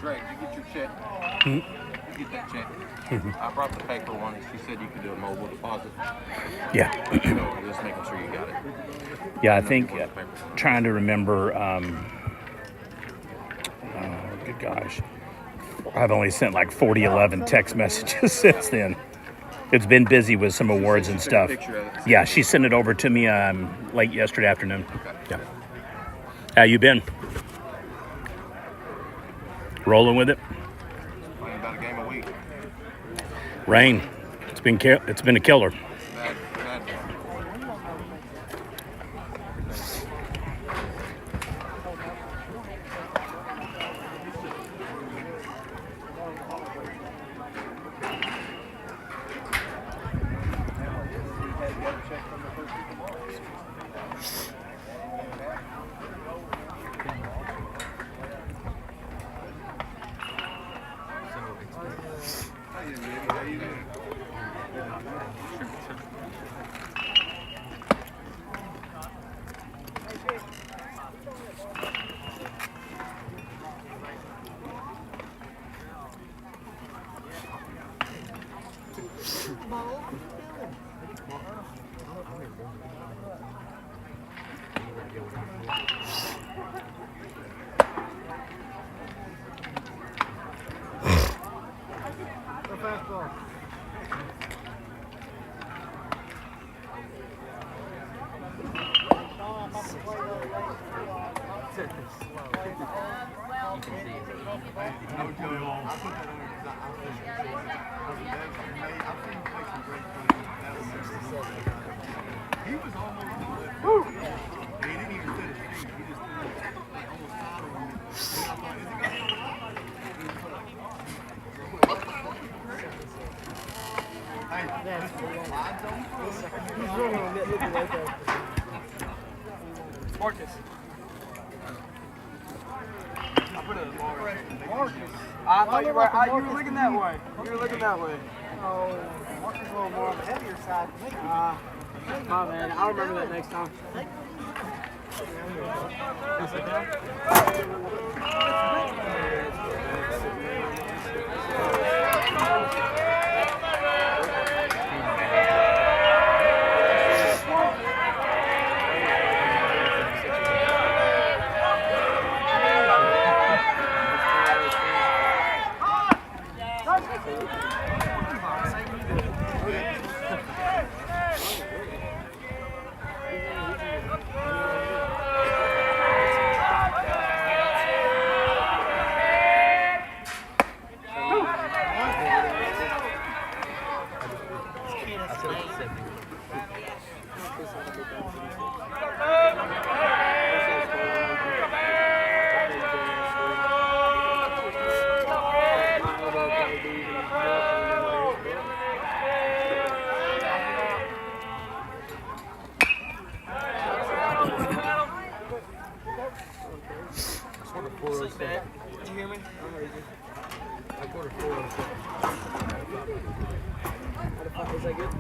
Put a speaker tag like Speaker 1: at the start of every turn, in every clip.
Speaker 1: Drake, did you get your check? You get that check? I brought the paper one. She said you could do a mobile deposit.
Speaker 2: Yeah.
Speaker 1: So just making sure you got it.
Speaker 2: Yeah, I think trying to remember. Good gosh, I've only sent like 11 text messages since then. It's been busy with some awards and stuff. Yeah, she sent it over to me late yesterday afternoon.
Speaker 1: Okay.
Speaker 2: Yeah. How you been? Rolling with it.
Speaker 1: Playing about a game a week.
Speaker 2: Rain. It's been a killer.
Speaker 1: Bad.
Speaker 3: Marcus. I thought you were. You were looking that way. You were looking that way.
Speaker 4: Oh, Marcus is a little more on the heavier side.
Speaker 3: My man. I'll remember that next time. Did you hear me? I heard you. I quarter 4. How the fuck is that good?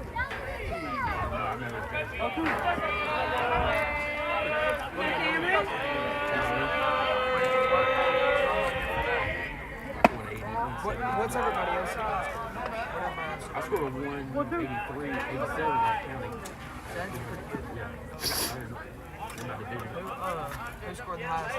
Speaker 3: What's everybody else?
Speaker 5: I scored a 183, 87 at county.
Speaker 3: That's pretty good.
Speaker 5: Yeah. In my division.
Speaker 3: Who scored the highest?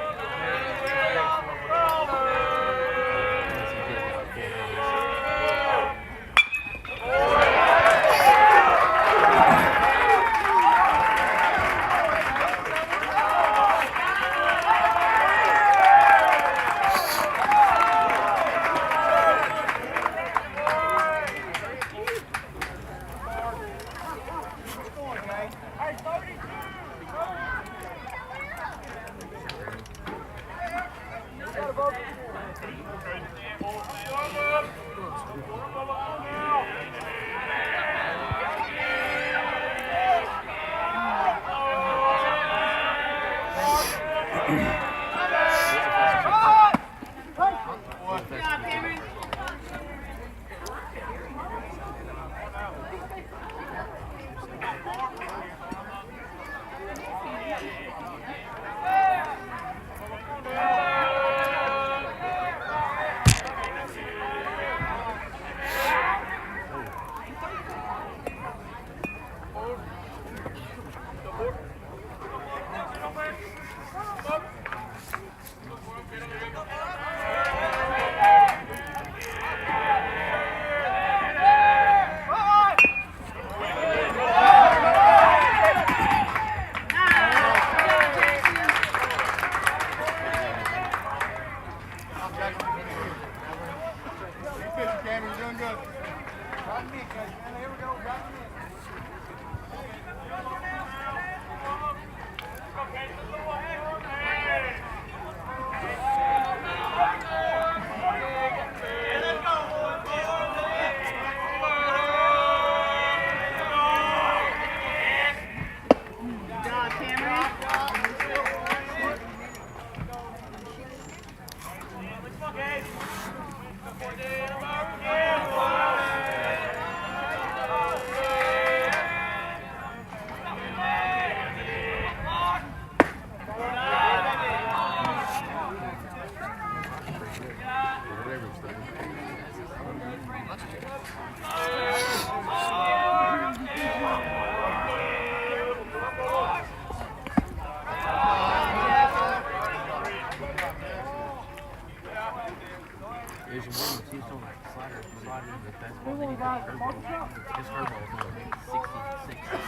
Speaker 5: There's one that's used on like sliders, but fastball, then he got a curveball. His curveball is only 66.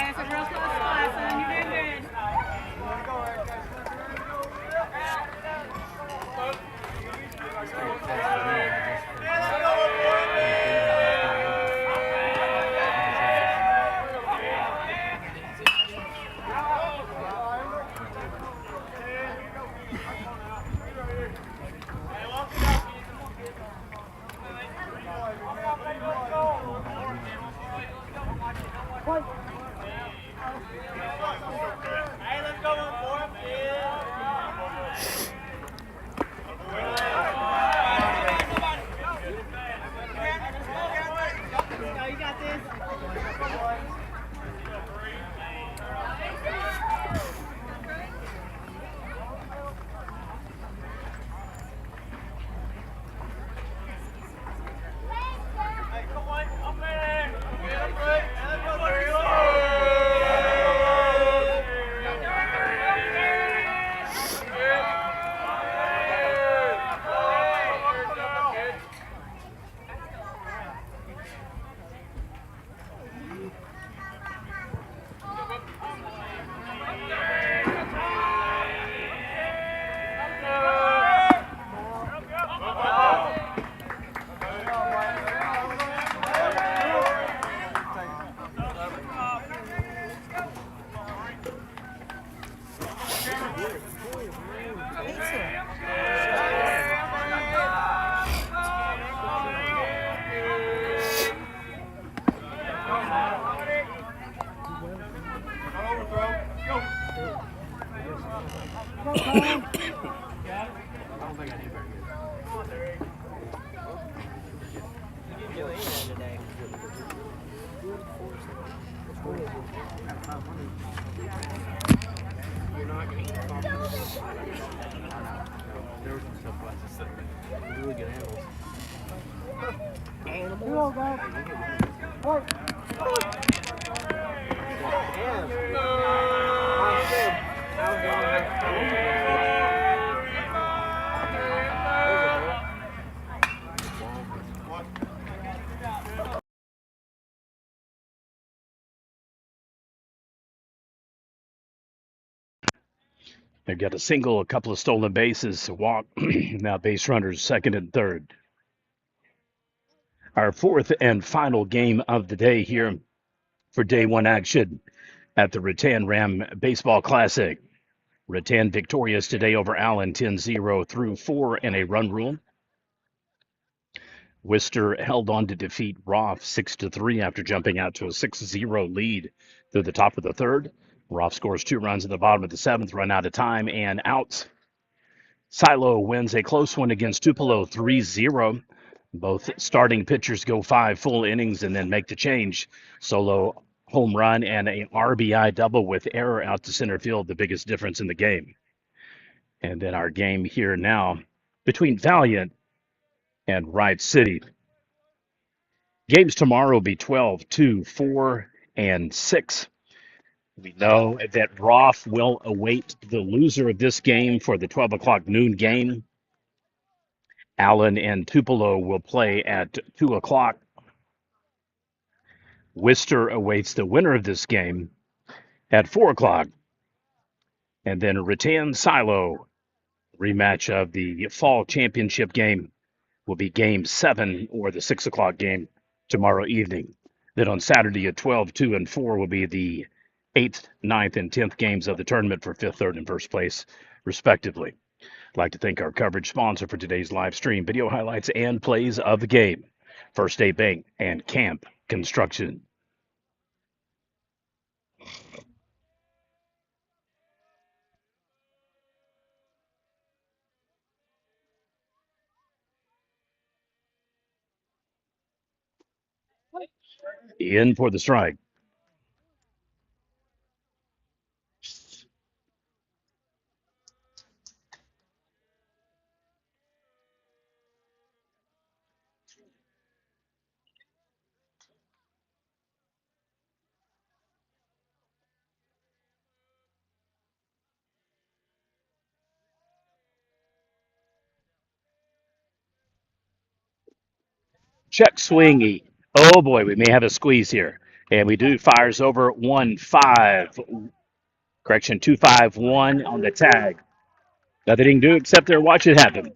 Speaker 6: That's a real close spot, son. You're doing good. No, you got this.
Speaker 5: You're not going to eat coffee. There was some stuff last night. Really good animals.
Speaker 4: You all got what?
Speaker 2: They've got a single, a couple of stolen bases, a walk. Now base runners second and third. Our fourth and final game of the day here for day one action at the Rattan Ram Baseball Classic. Rattan victorious today over Allen 10-0 through 4 in a run rule. Worcester held on to defeat Roth 6-3 after jumping out to a 6-0 lead through the top of the third. Roth scores 2 runs at the bottom of the seventh, run out of time and outs. Silo wins a close one against Tupelo 3-0. Both starting pitchers go 5 full innings and then make the change. Solo home run and a RBI double with error out to center field, the biggest difference in the game. And then our game here now between Valliant and Wright City. Games tomorrow will be 12, 2, 4, and 6. We know that Roth will await the loser of this game for the 12 o'clock noon game. Allen and Tupelo will play at 2 o'clock. Worcester awaits the winner of this game at 4 o'clock. And then Rattan Silo, rematch of the fall championship game, will be game 7 or the 6 o'clock game tomorrow evening. Then on Saturday at 12, 2, and 4 will be the 8th, ninth, and 10th games of the tournament for 5th, 3rd, and 1st place, respectively. I'd like to thank our coverage sponsor for today's live stream, video highlights and plays of the game, First State Bank and Camp Construction. In for the strike. Check swingy. Oh boy, we may have a squeeze here. And we do. Fires over 1-5. Correction, 2-5-1 on the tag. Nothing he can do except there watch it happen.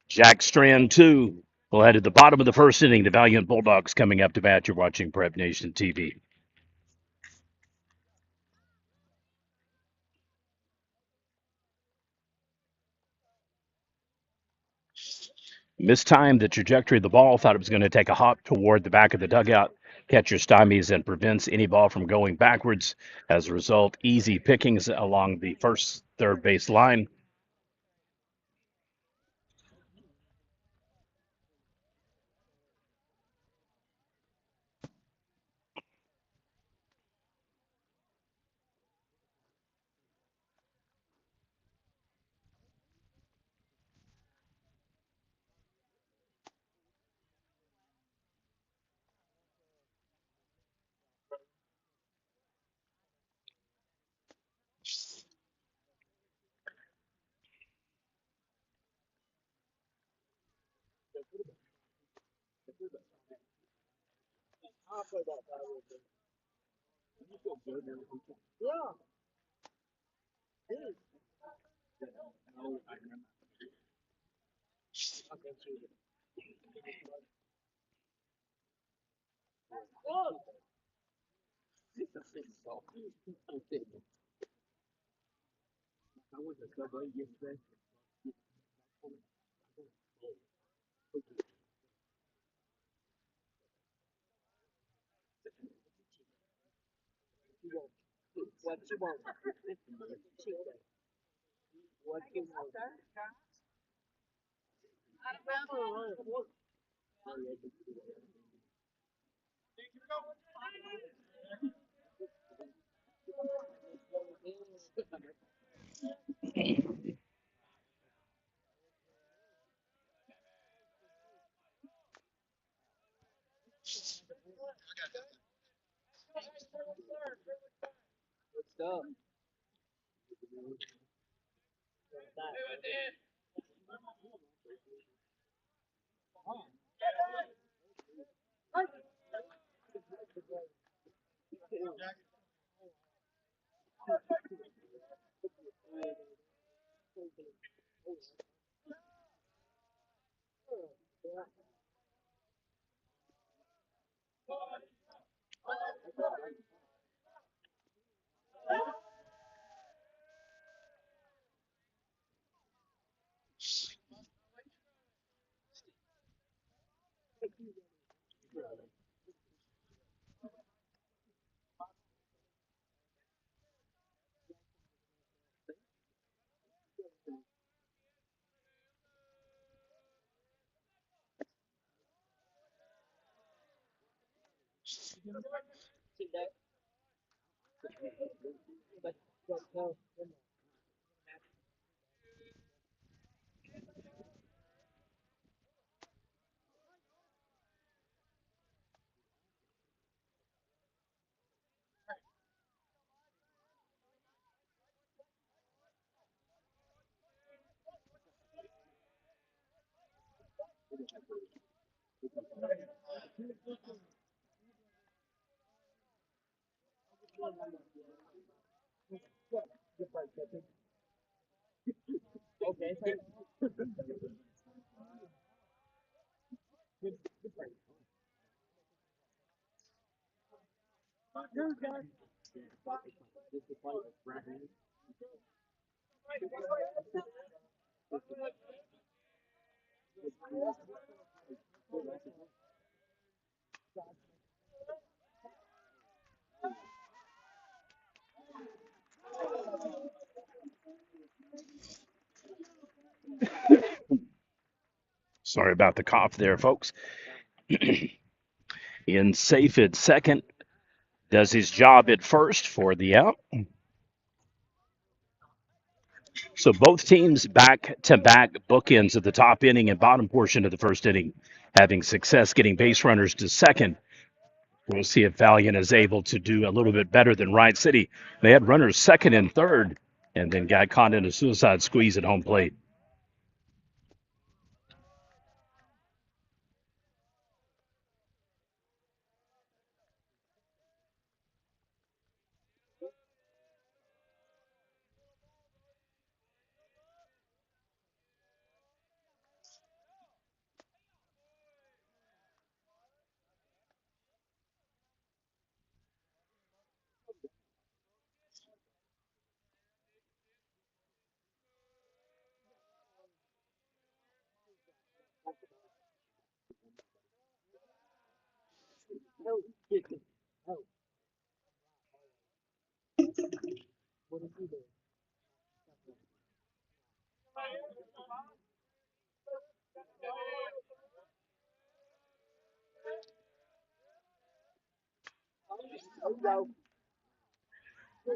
Speaker 2: Jack Strand 2 will head to the bottom of the first inning. The Valiant Bulldogs coming up to bat. You're watching Prep Nation TV. Mistimed the trajectory of the ball. Thought it was going to take a hop toward the back of the dugout. Catcher stymies and prevents any ball from going backwards. As a result, easy pickings along the first, third base line. Sorry about the cough there, folks. In safe at second, does his job at first for the out. So both teams back to back bookends of the top inning and bottom portion of the first inning, having success getting base runners to second. We'll see if Valliant is able to do a little bit better than Wright City. They had runners second and third and then got caught in a suicide squeeze at home plate.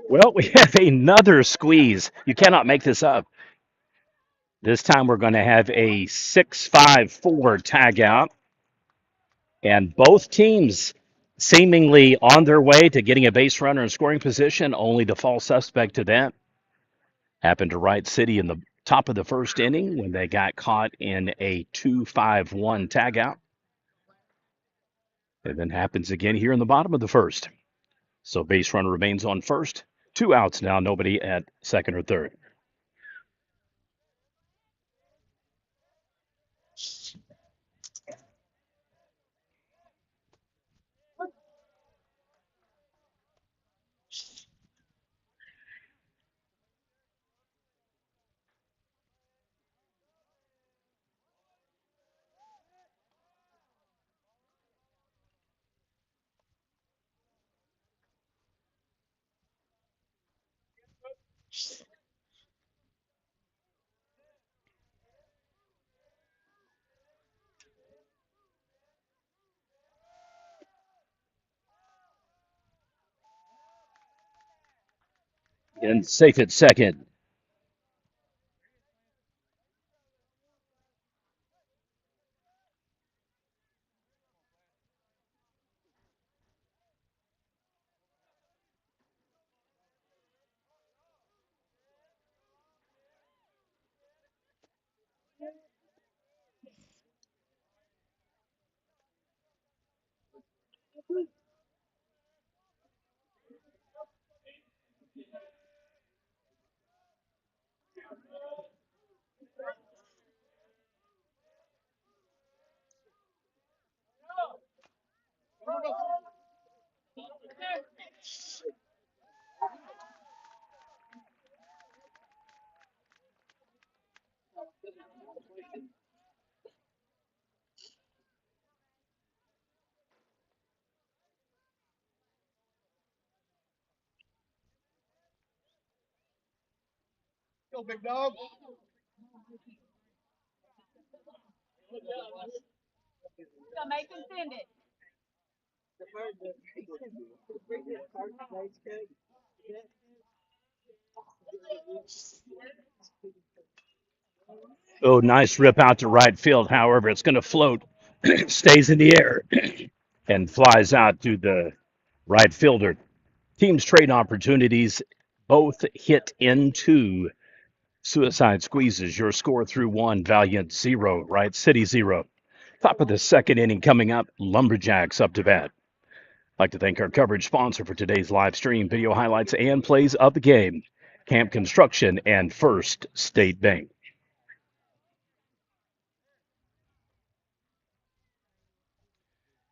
Speaker 2: Well, we have another squeeze. You cannot make this up. This time we're going to have a 6-5-4 tag out, and both teams seemingly on their way to getting a base runner in scoring position, only the fall suspect to that happened to Wright City in the top of the first inning when they got caught in a 2-5-1 tag out. It then happens again here in the bottom of the first. So base runner remains on first. 2 outs now, nobody at second or third. And safe at second.
Speaker 4: Go, big dog.
Speaker 6: So make them send it.
Speaker 2: Oh, nice rip out to right field. However, it's going to float, stays in the air, and flies out to the right fielder. Teams trade opportunities, both hit into suicide squeezes. Your score through one, Valiant 0, Wright City 0. Top of the second inning coming up, Lumberjacks up to bat. I'd like to thank our coverage sponsor for today's live stream, video highlights and plays of the game, Camp Construction and First State Bank.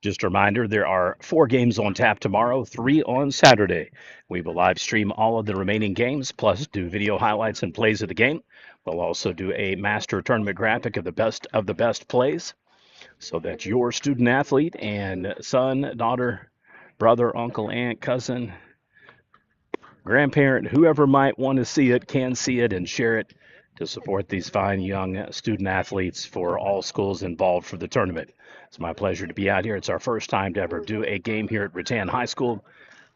Speaker 2: Just a reminder, there are 4 games on tap tomorrow, 3 on Saturday. We will live stream all of the remaining games, plus do video highlights and plays of the game. We'll also do a master tournament graphic of the best plays, so that your student athlete and son, daughter, brother, uncle, aunt, cousin, grandparent, whoever might want to see it, can see it and share it to support these fine young student athletes for all schools involved for the tournament. It's my pleasure to be out here. It's our first time to ever do a game here at Rattan High School.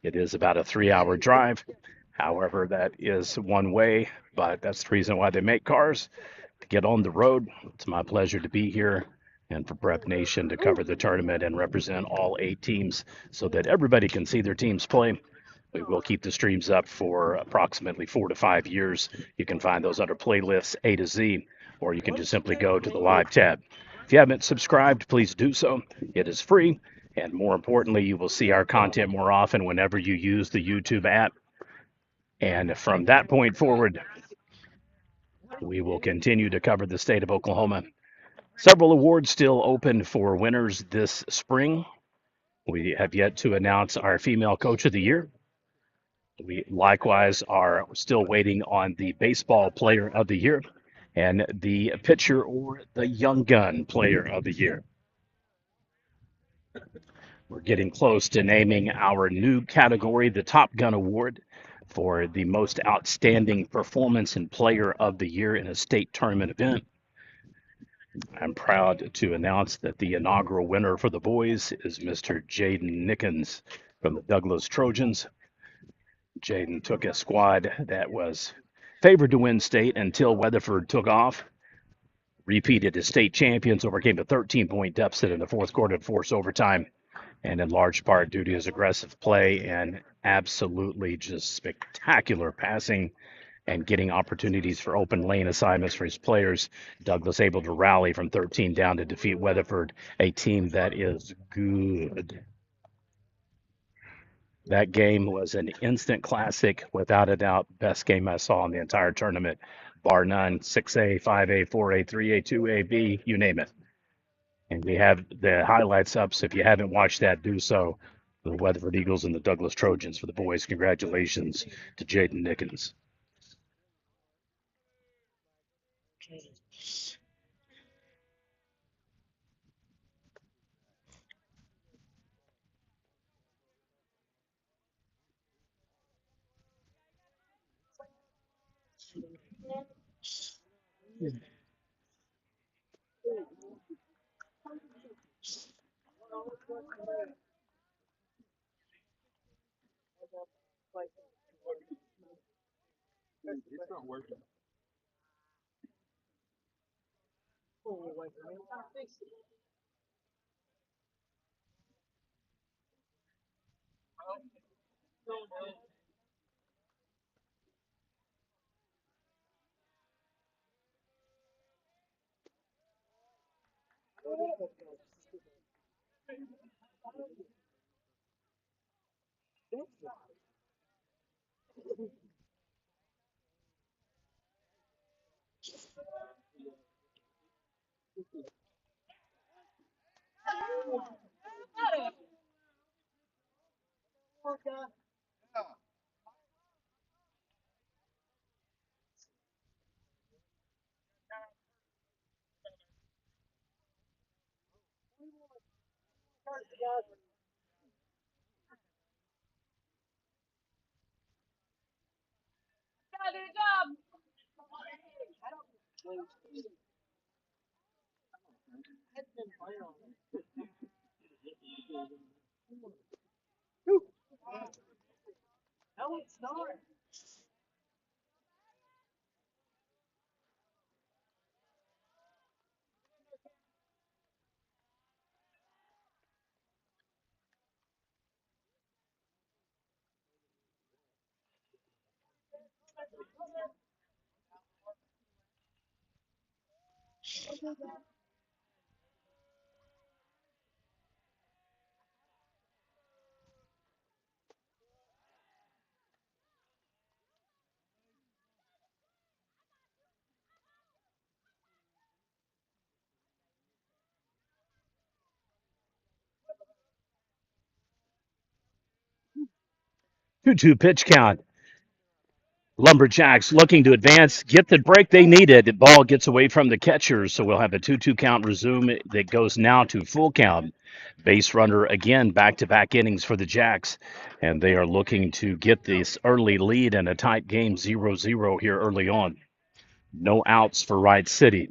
Speaker 2: It is about a 3-hour drive. However, that is one way, but that's the reason why they make cars, to get on the road. It's my pleasure to be here and for Prep Nation to cover the tournament and represent all 8 teams so that everybody can see their teams play. We will keep the streams up for approximately 4 to 5 years. You can find those under playlists A to Z, or you can just simply go to the live tab. If you haven't subscribed, please do so. It is free, and more importantly, you will see our content more often whenever you use the YouTube app. And from that point forward, we will continue to cover the state of Oklahoma. Several awards still open for winners this spring. We have yet to announce our female coach of the year. We likewise are still waiting on the baseball player of the year and the pitcher or the young gun player of the year. We're getting close to naming our new category, the Top Gun Award, for the most outstanding performance and player of the year in a state tournament event. I'm proud to announce that the inaugural winner for the boys is Mr. Jaden Nickens from the Douglas Trojans. Jaden took a squad that was favored to win state until Weatherford took off, repeated as state champions, overcame a 13-point deficit in the fourth quarter to force overtime, and in large part due to his aggressive play and absolutely just spectacular passing and getting opportunities for open lane assignments for his players, Douglas able to rally from 13 down to defeat Weatherford, a team that is good. That game was an instant classic, without a doubt. Best game I saw in the entire tournament, bar none. 6A, 5A, 4A, 3A, 2A, B, you name it. And we have the highlights up, so if you haven't watched that, do so. The Weatherford Eagles and the Douglas Trojans for the boys. Congratulations to Jaden Nickens.
Speaker 3: It's not working.
Speaker 2: 2-2 pitch count. Lumberjacks looking to advance, get the break they needed. The ball gets away from the catchers, so we'll have a 2-2 count resume that goes now to full count. Base runner again, back-to-back innings for the Jacks, and they are looking to get this early lead in a tight game, 0-0 here early on. No outs for Wright City.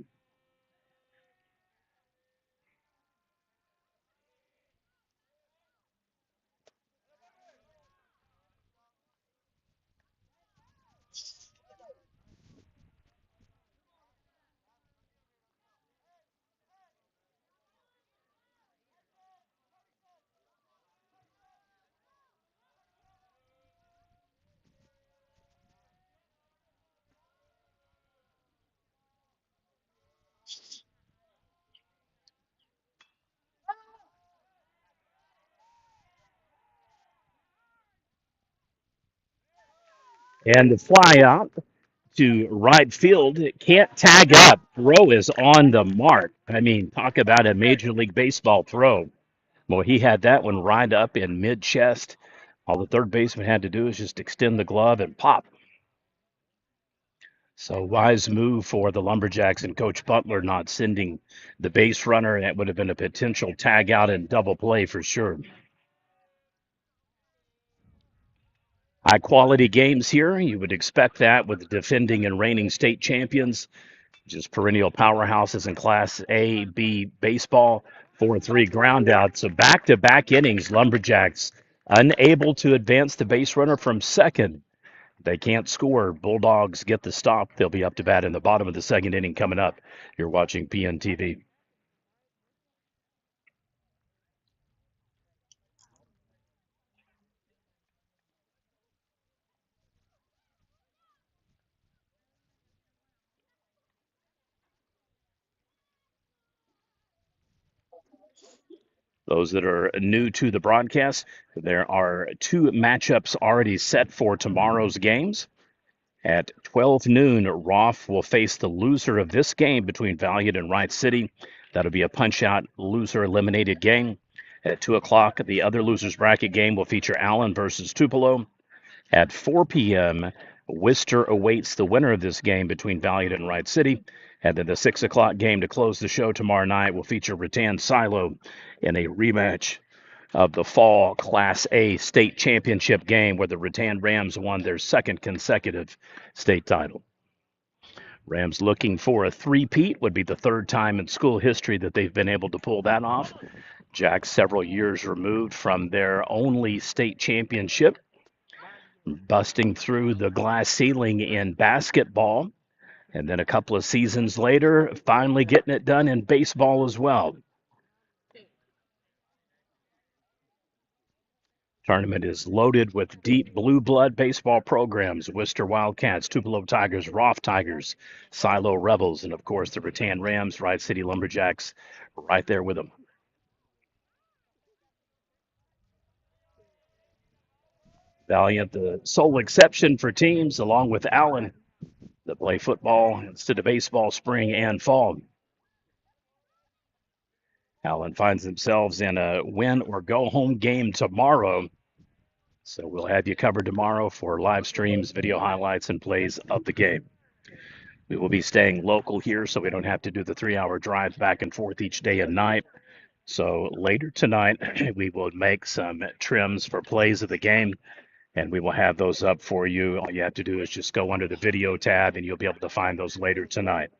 Speaker 2: And the fly out to right field. Can't tag up. Throw is on the mark. I mean, talk about a Major League Baseball throw. Well, he had that one right up in mid chest. All the third baseman had to do is just extend the glove and pop. So wise move for the Lumberjacks and Coach Butler not sending the base runner. That would have been a potential tag out and double play for sure. High quality games here. You would expect that with defending and reigning state champions, just perennial powerhouses in Class A, B baseball. 4-3 ground out. So back to back innings, Lumberjacks unable to advance the base runner from second. They can't score. Bulldogs get the stop. They'll be up to bat in the bottom of the second inning coming up. You're watching PNTV. Those that are new to the broadcast, there are two matchups already set for tomorrow's games. At 12 noon, Roth will face the loser of this game between Valliant and Wright City. That'll be a punch-out, loser-eliminated game. At 2 o'clock, the other loser's bracket game will feature Allen versus Tupelo. At 4 p.m., Worcester awaits the winner of this game between Valliant and Wright City. And then the 6 o'clock game to close the show tomorrow night will feature Rattan-Silo in a rematch of the fall Class A state championship game where the Rattan Rams won their second consecutive state title. Rams looking for a three-peat, would be the third time in school history that they've been able to pull that off. Jacks several years removed from their only state championship, busting through the glass ceiling in basketball, and then a couple of seasons later, finally getting it done in baseball as well. Tournament is loaded with deep blue blood baseball programs: Worcester Wildcats, Tupelo Tigers, Roth Tigers, Silo Rebels, and of course the Rattan Rams, Wright City Lumberjacks right there with them. Valliant, the sole exception for teams, along with Allen, that play football instead of baseball spring and fall. Allen finds themselves in a win or go home game tomorrow. So we'll have you covered tomorrow for live streams, video highlights, and plays of the game. We will be staying local here so we don't have to do the 3-hour drive back and forth each day and night. So later tonight, we will make some trims for plays of the game, and we will have those up for you. All you have to do is just go under the video tab, and you'll be able to find those later tonight.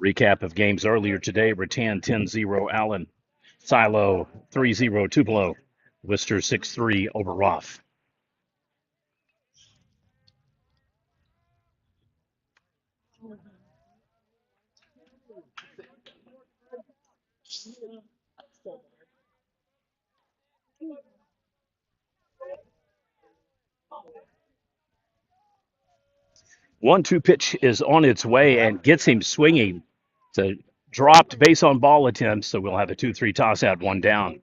Speaker 2: Recap of games earlier today: Rattan 10-0 Allen, Silo 3-0 Tupelo, Worcester 6-3 over Roth. One-two pitch is on its way and gets him swinging. It's a dropped base on ball attempt, so we'll have a 2-3 toss out, one down.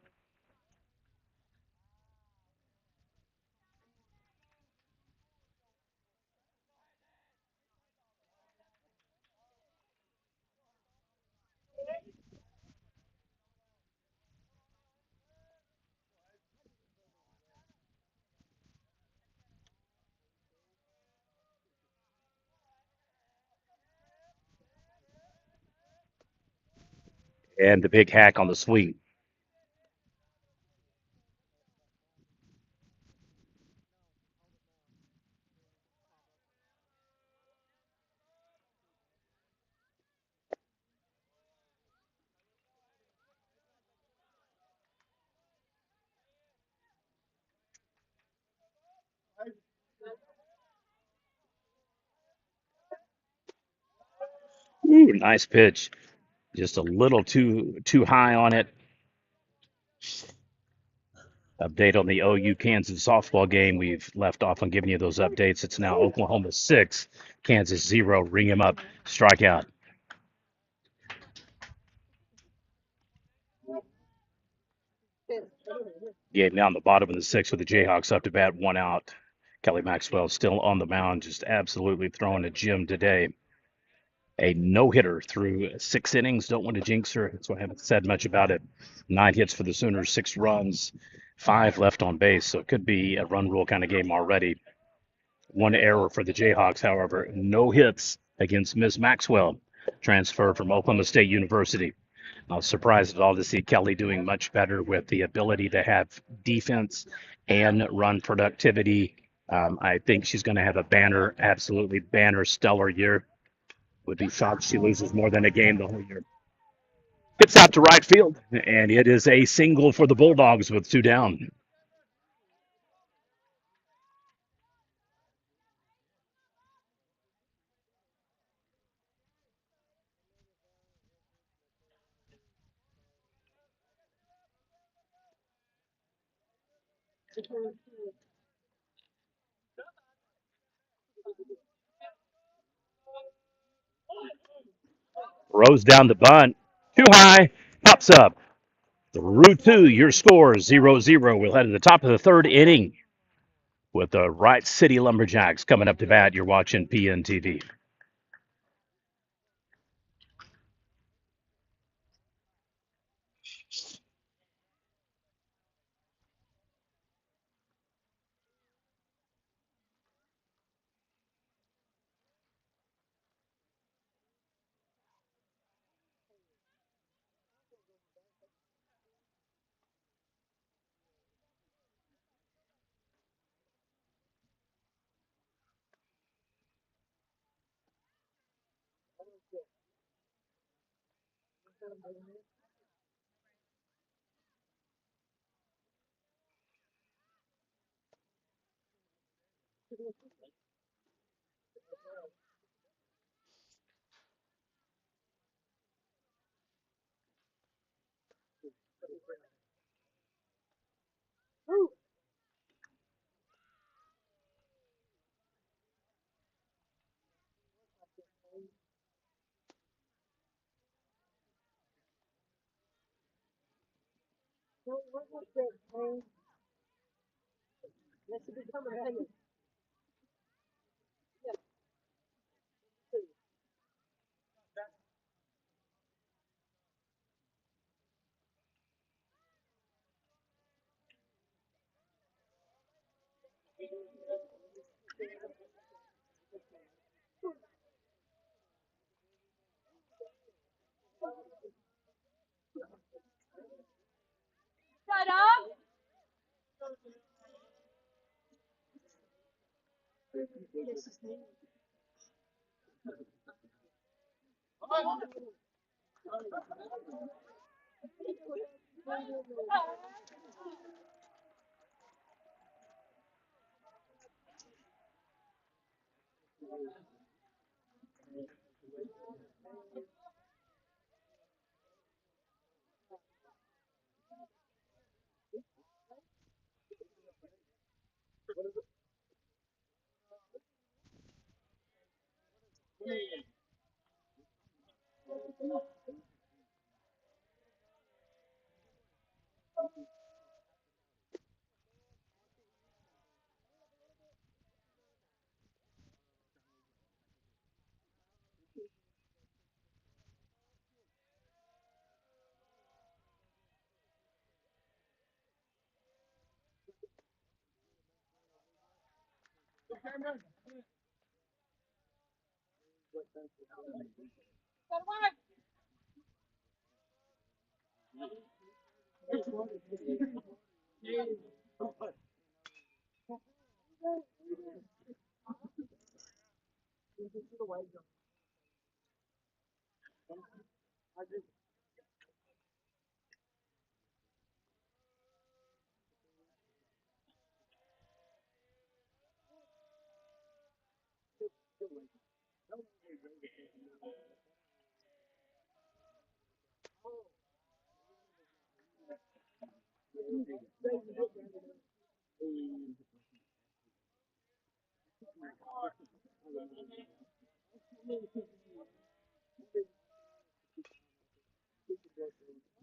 Speaker 2: and the big hack on the swing. Ooh, nice pitch. Just a little too high on it. Update on the OU Kansas softball game. We've left off on giving you those updates. It's now Oklahoma 6, Kansas 0. Ring him up. Strikeout. Game now on the bottom of the 6th with the Jayhawks up to bat, 1 out. Kelly Maxwell still on the mound, just absolutely throwing a gem today. A no-hitter through 6 innings. Don't want to jinx her. That's why I haven't said much about it. 9 hits for the Sooners, 6 runs, 5 left on base. So it could be a run rule kind of game already. 1 error for the Jayhawks, however. No hits against Miss Maxwell, transferred from Oklahoma State University. I was surprised at all to see Kelly doing much better with the ability to have defense and run productivity. I think she's going to have a absolutely banner, stellar year. Would be shocked if she loses more than a game the whole year. Gets out to right field, and it is a single for the Bulldogs with 2 down. Throws down the bunt. Too high. Pops up. Through 2, your score 0-0. We'll head to the top of the 3rd inning with the Wright City Lumberjacks coming up to bat. You're watching PNTV.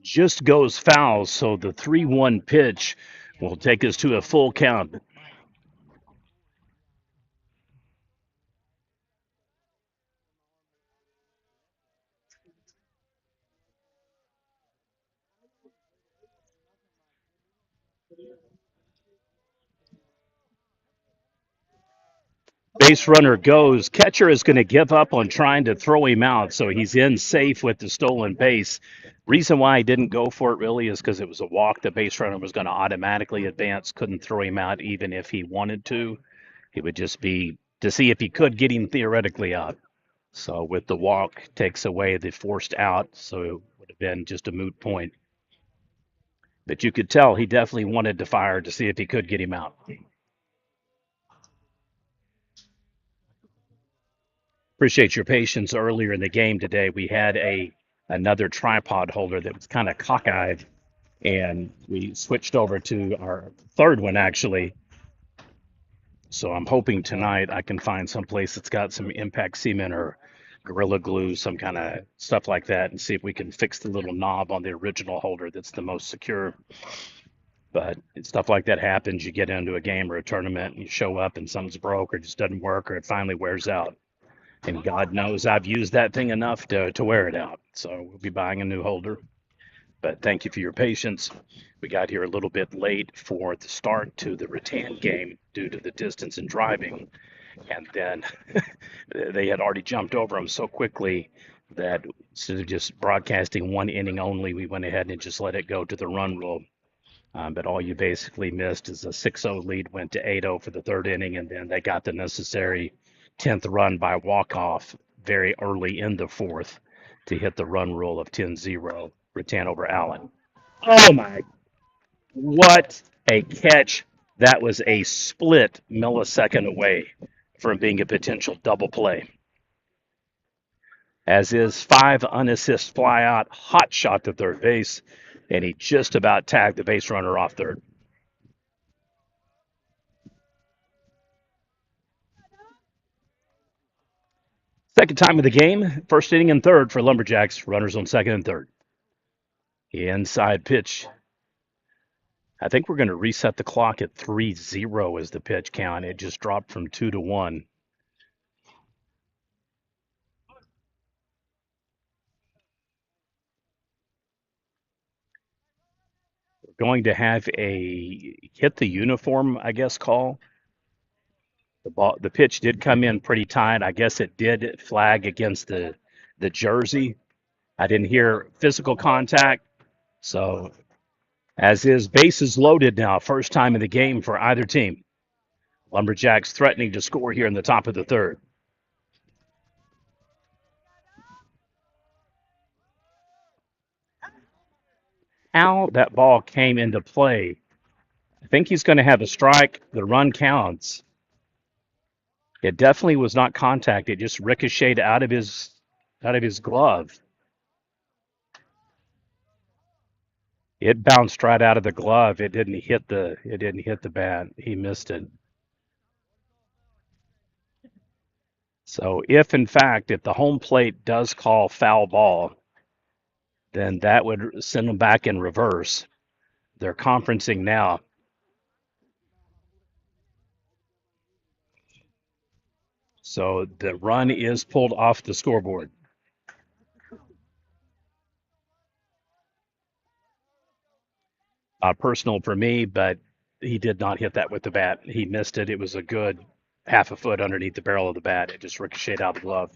Speaker 2: Just goes foul, so the 3-1 pitch will take us to a full count. Base runner goes. Catcher is going to give up on trying to throw him out, so he's in safe with the stolen base. Reason why he didn't go for it really is because it was a walk. The base runner was going to automatically advance, couldn't throw him out even if he wanted to. It would just be to see if he could get him theoretically out. So with the walk, takes away the forced out, so it would have been just a moot point. But you could tell he definitely wanted to fire to see if he could get him out. Appreciate your patience earlier in the game today. We had another tripod holder that was kind of cockeyed, and we switched over to our third one actually. So I'm hoping tonight I can find some place that's got some impact cement or gorilla glue, some kind of stuff like that, and see if we can fix the little knob on the original holder that's the most secure. But stuff like that happens. You get into a game or a tournament and you show up and something's broke or just doesn't work or it finally wears out. And God knows I've used that thing enough to wear it out. So we'll be buying a new holder. But thank you for your patience. We got here a little bit late for the start to the Rattan game due to the distance in driving. And then they had already jumped over them so quickly that instead of just broadcasting one inning only, we went ahead and just let it go to the run rule. But all you basically missed is a 6-0 lead went to 8-0 for the third inning, and then they got the necessary 10th run by walk-off very early in the fourth to hit the run rule of 10-0, Rattan over Allen. Oh, my. What a catch. That was a split millisecond away from being a potential double play. As is 5 unassist fly out, hot shot to third base, and he just about tagged the base runner off third. Second time of the game, first inning and third for Lumberjacks. Runners on second and third. Inside pitch. I think we're going to reset the clock at 3-0 as the pitch count. It just dropped from 2-1. We're going to have a hit the uniform, I guess, call. The pitch did come in pretty tight. I guess it did flag against the jersey. I didn't hear physical contact. So, as is, bases loaded now. First time in the game for either team. Lumberjacks threatening to score here in the top of the third. How that ball came into play. I think he's going to have a strike. The run counts. It definitely was not contact. It just ricocheted out of his glove. It bounced right out of the glove. It didn't hit the bat. He missed it. So if in fact if the home plate does call foul ball, then that would send them back in reverse. They're conferencing now. So the run is pulled off the scoreboard. Personal for me, but he did not hit that with the bat. He missed it. It was a good half a foot underneath the barrel of the bat. It just ricocheted out of the glove.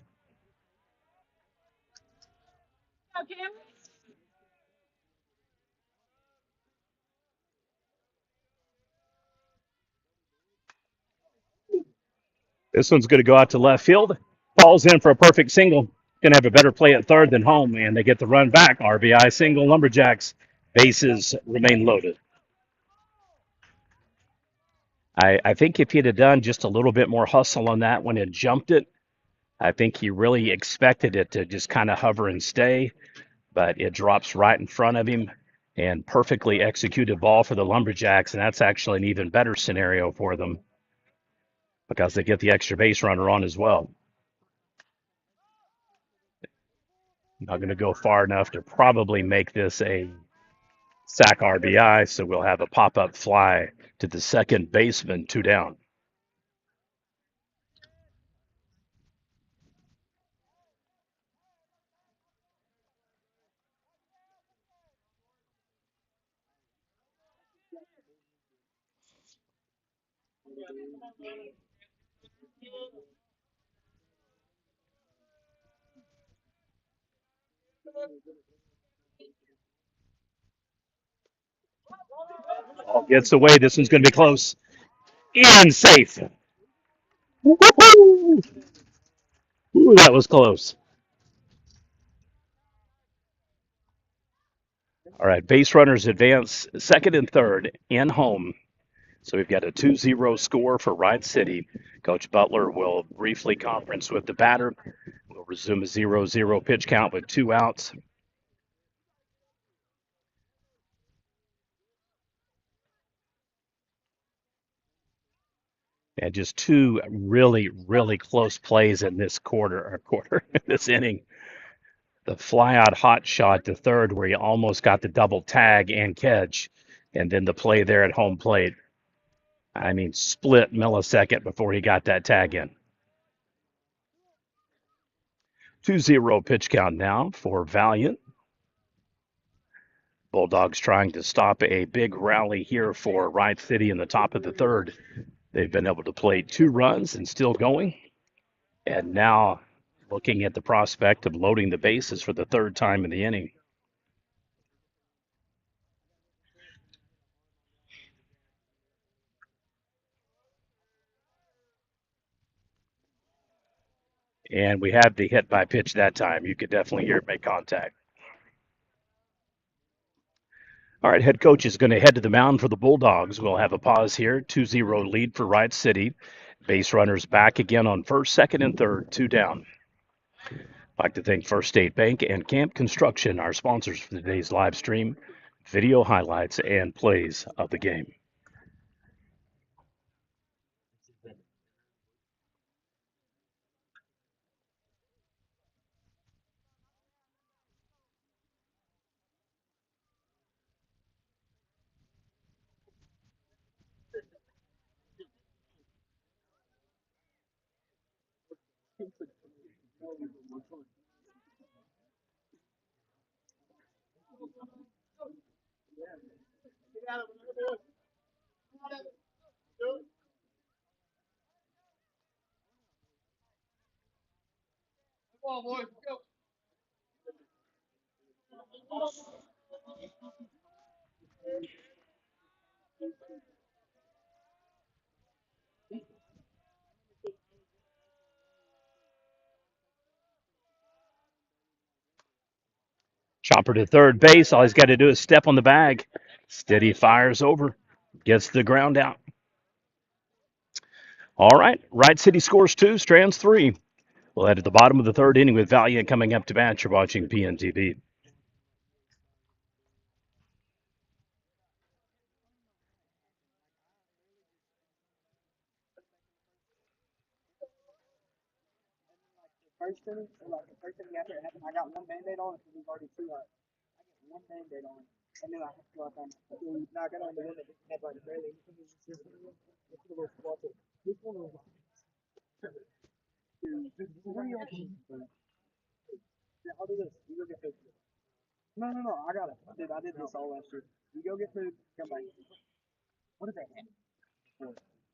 Speaker 2: This one's going to go out to left field. Falls in for a perfect single. Going to have a better play at third than home, and they get the run back. RBI single, Lumberjacks. Bases remain loaded. I think if he'd have done just a little bit more hustle on that one and jumped it, I think he really expected it to just kind of hover and stay, but it drops right in front of him and perfectly executed ball for the Lumberjacks, and that's actually an even better scenario for them because they get the extra base runner on as well. Not going to go far enough to probably make this a sack RBI, so we'll have a pop-up fly to the second baseman, 2 down. Ball gets away. This one's going to be close and safe. Woo-hoo! Ooh, that was close. All right, base runners advance second and third in home. So we've got a 2-0 score for Wright City. Coach Butler will briefly conference with the batter. We'll resume a 0-0 pitch count with 2 outs. And just 2 really, really close plays in this this inning. The fly out hot shot to third where he almost got the double tag and catch, and then the play there at home plate. I mean, split millisecond before he got that tag in. 2-0 pitch count now for Valliant. Bulldogs trying to stop a big rally here for Wright City in the top of the third. They've been able to play 2 runs and still going. And now looking at the prospect of loading the bases for the third time in the inning. And we had the hit by pitch that time. You could definitely hear it make contact. All right, head coach is going to head to the mound for the Bulldogs. We'll have a pause here. 2-0 lead for Wright City. Base runners back again on first, second, and third, 2 down. I'd like to thank First State Bank and Camp Construction, our sponsors for today's live stream, video highlights, and plays of the game. Chopper to third base. All he's got to do is step on the bag. Steady fires over. Gets the ground out. All right. Wright City scores 2, Strands 3. We'll head to the bottom of the third inning with Valliant coming up to bat. You're watching PNTV.
Speaker 4: First inning, like the first inning after it happened, I got one band-aid on it because we've already 2 out. I get one band-aid on it, and then I have to go out there and knock it on the one that didn't have like barely anything. It's just a little spot. This one was yeah, I'll do this. You go get food. No, I got it. I did this all last year. You go get food, come back. What is that?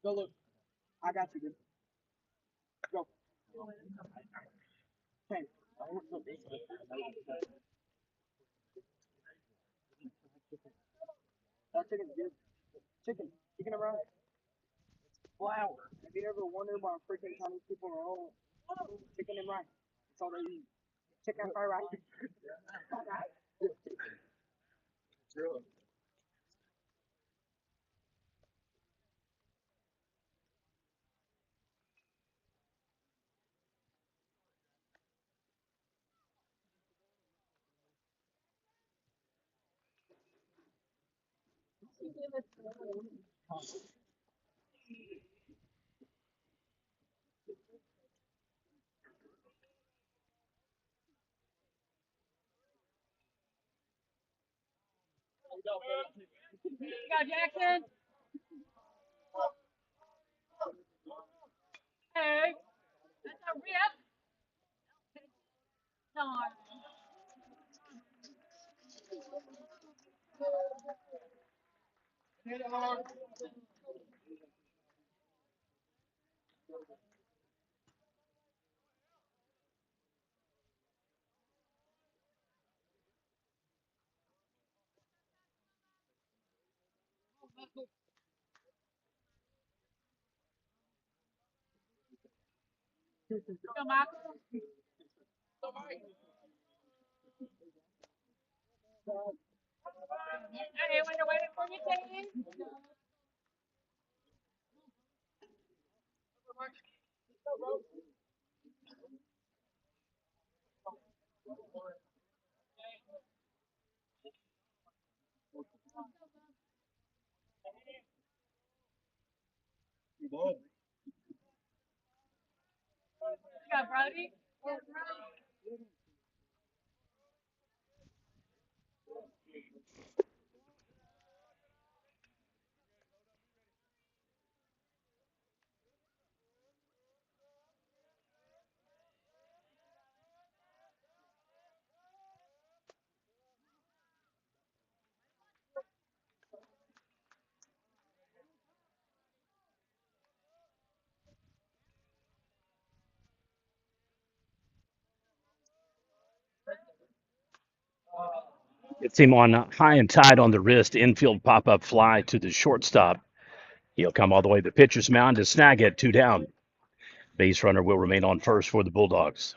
Speaker 4: Go look. I got you, dude. Go. Hey, I want to this. That chicken's good. Chicken around. Flour. If you ever wonder why freaking Chinese people are all chicken and rice, that's all they eat. Chicken fried rice.
Speaker 6: Go, Jackson. Hey, that's a rip. Darn. Go, Michael. Hey, when you're waiting for your team. Go, Brody.
Speaker 2: It's him on high and tight on the wrist, infield pop up fly to the shortstop. He'll come all the way to the pitcher's mound to snag it, 2 down. Base runner will remain on first for the Bulldogs.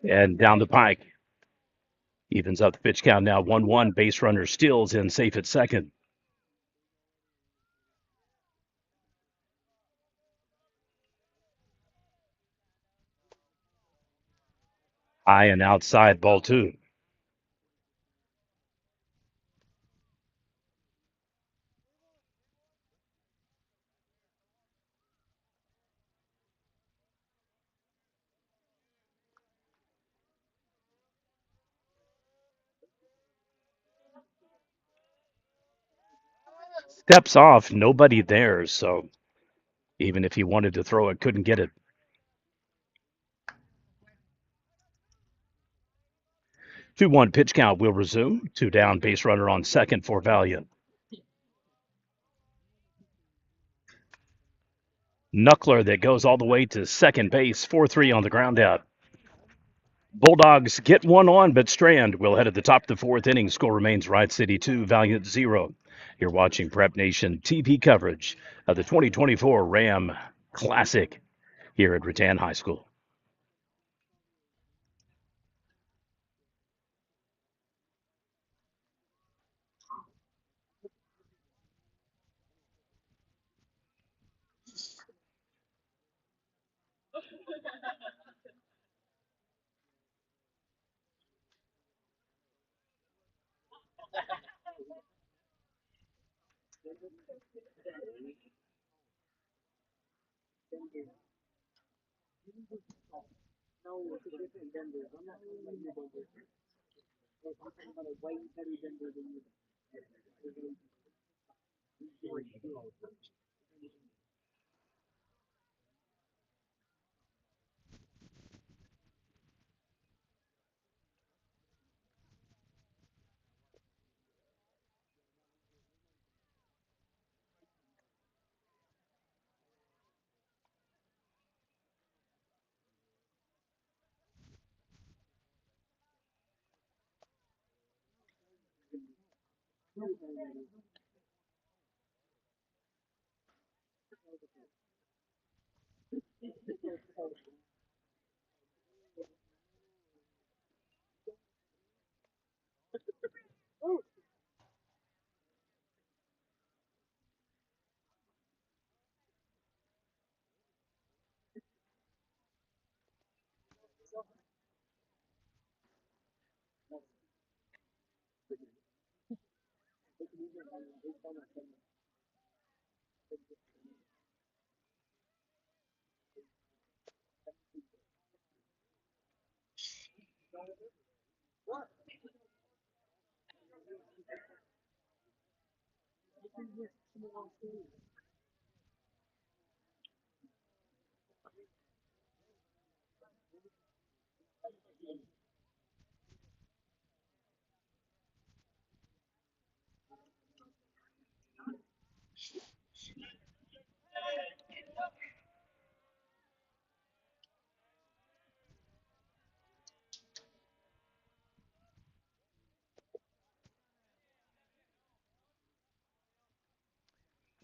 Speaker 2: And down the pike. Evens up the pitch count now 1-1. Base runner Stills in safe at second. High and outside, ball 2. Steps off, nobody there, so even if he wanted to throw it, couldn't get it. 2-1 pitch count will resume. 2 down, base runner on second for Valliant. Knuckler that goes all the way to second base, 4-3 on the ground out. Bulldogs get one on, but Strand will head at the top of the fourth inning. Score remains Wright City 2, Valliant 0. You're watching Prep Nation TV coverage of the 2024 Ram Classic here at Rattan High School.
Speaker 4: No, it's a different Denver. I'm not talking about your Denver. I'm talking about a way better Denver than you.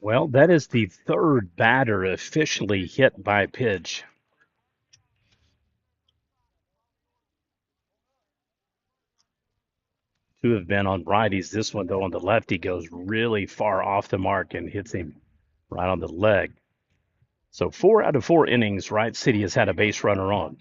Speaker 2: Well, that is the third batter officially hit by pitch. Two have been on righties. This one, though, on the lefty goes really far off the mark and hits him right on the leg. So 4 out of 4 innings, Wright City has had a base runner on.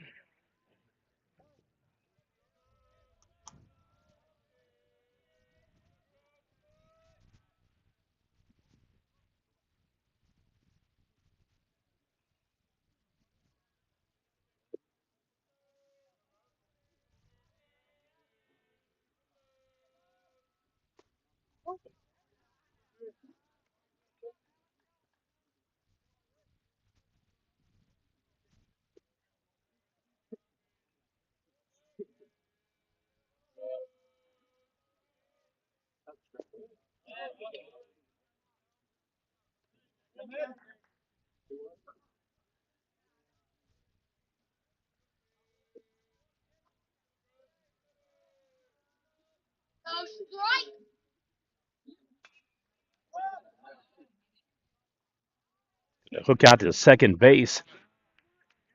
Speaker 2: Hook out to second base,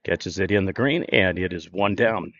Speaker 2: catches it in the green, and it is one down.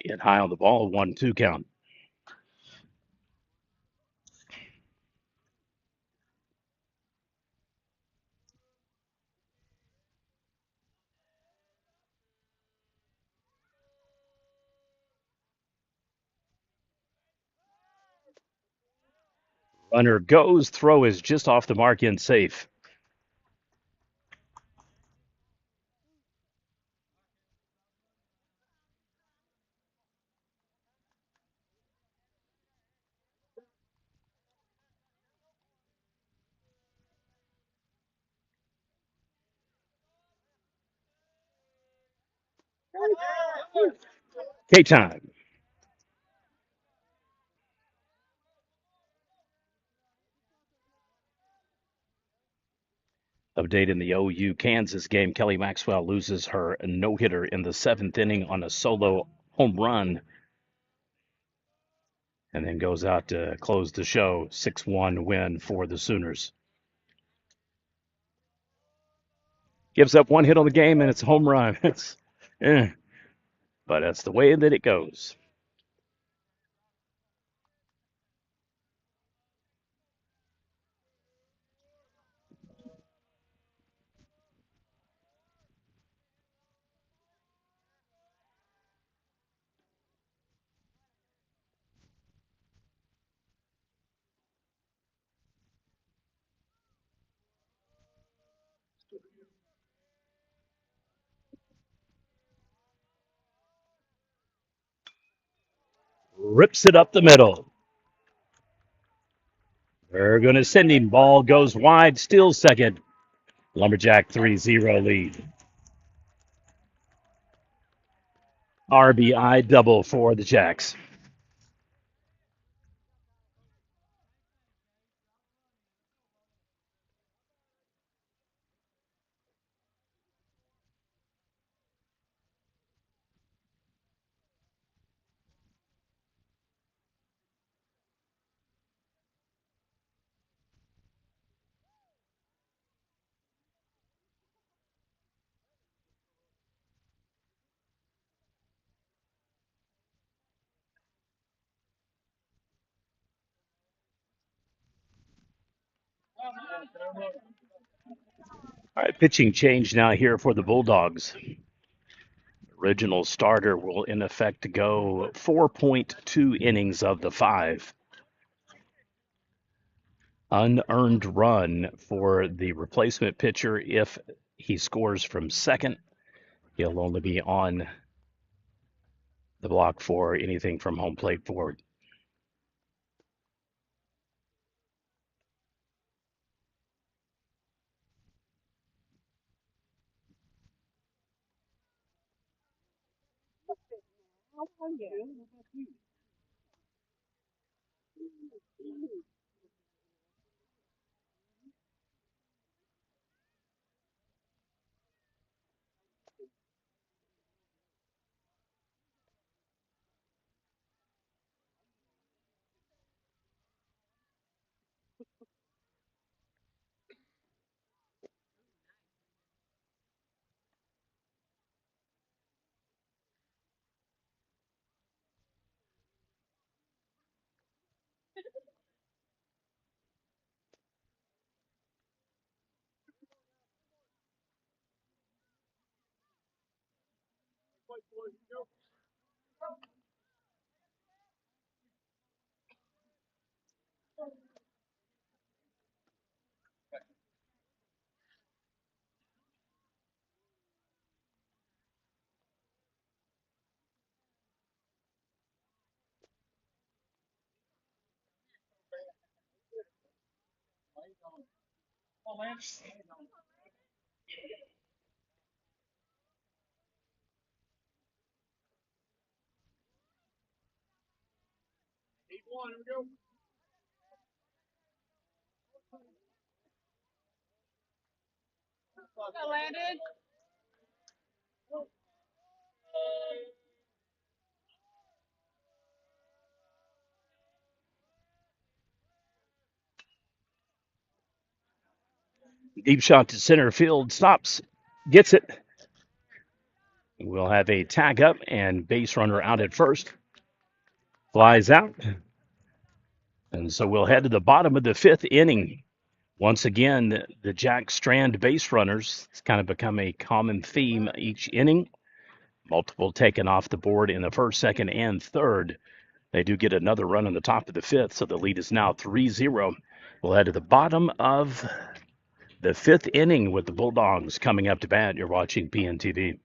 Speaker 2: Hit high on the ball, 1-2 count. Runner goes. Throw is just off the mark and safe. K-time. Update in the OU Kansas game. Kelly Maxwell loses her no-hitter in the seventh inning on a solo home run and then goes out to close the show. 6-1 win for the Sooners. Gives up one hit on the game and it's a home run. It's, but that's the way that it goes. Rips it up the middle. They're going to send him. Ball goes wide. Still second. Lumberjack 3-0 lead. RBI double for the Jacks. All right, pitching change now here for the Bulldogs. Original starter will in effect go 4.2 innings of the 5. Unearned run for the replacement pitcher. If he scores from second, he'll only be on the block for anything from home plate forward.
Speaker 6: Landon.
Speaker 2: Deep shot to center field. Stops. Gets it. We'll have a tag up and base runner out at first. Flies out. And so we'll head to the bottom of the 5th inning. Once again, the Jack Strand base runners. It's kind of become a common theme each inning. Multiple taken off the board in the first, second, and third. They do get another run in the top of the fifth, so the lead is now 3-0. We'll head to the bottom of the fifth inning with the Bulldogs coming up to bat. You're watching PNTV.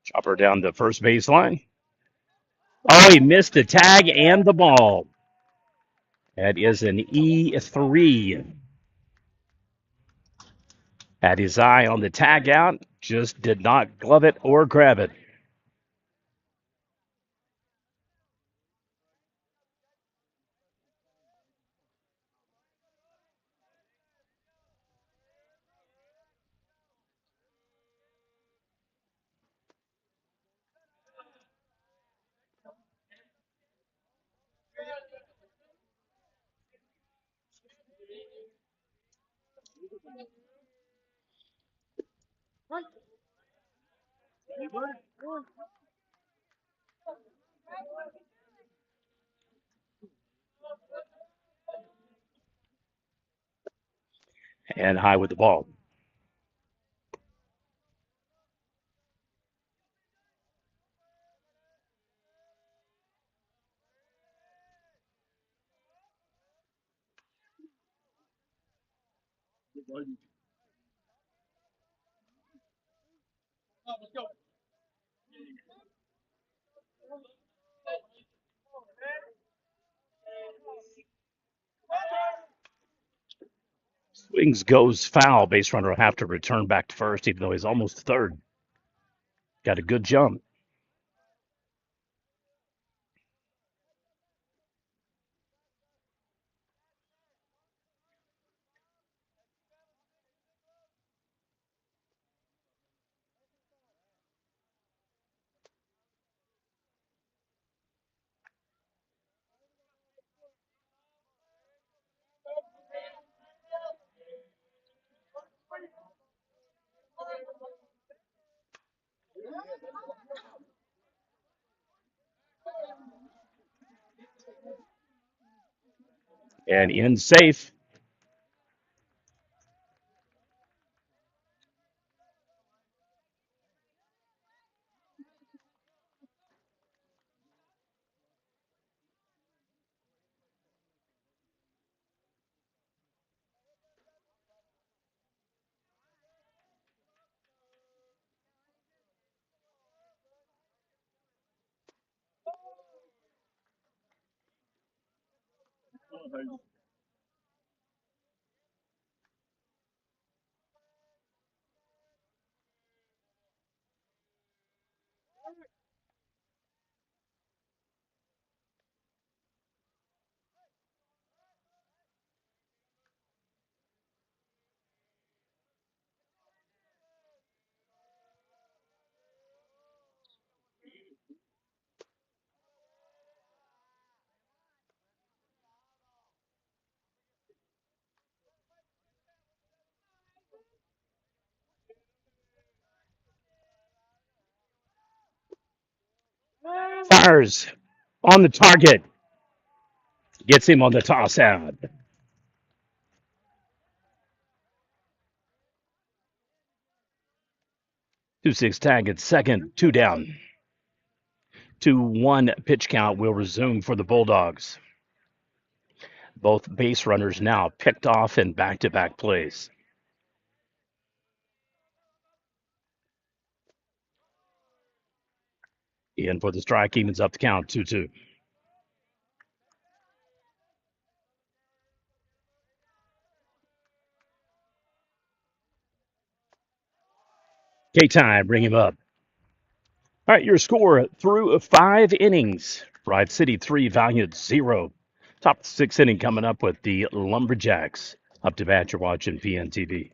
Speaker 2: Chopper down the first baseline. Oh, he missed the tag and the ball. That is an E3. Had his eye on the tag out, just did not glove it or grab it. And high with the ball. Swings goes foul. Base runner will have to return back to first, even though he's almost third. Got a good jump. And in safe. Fires on the target. Gets him on the toss out. 2-6 tag at second. Two down. 2-1 pitch count will resume for the Bulldogs. Both base runners now picked off in back-to-back plays. In for the strike, evens up the count 2-2. K-time, bring him up. All right, your score through 5 innings. Wright City 3, Valliant 0. Top 6 inning coming up with the Lumberjacks. Up to bat, you're watching PNTV.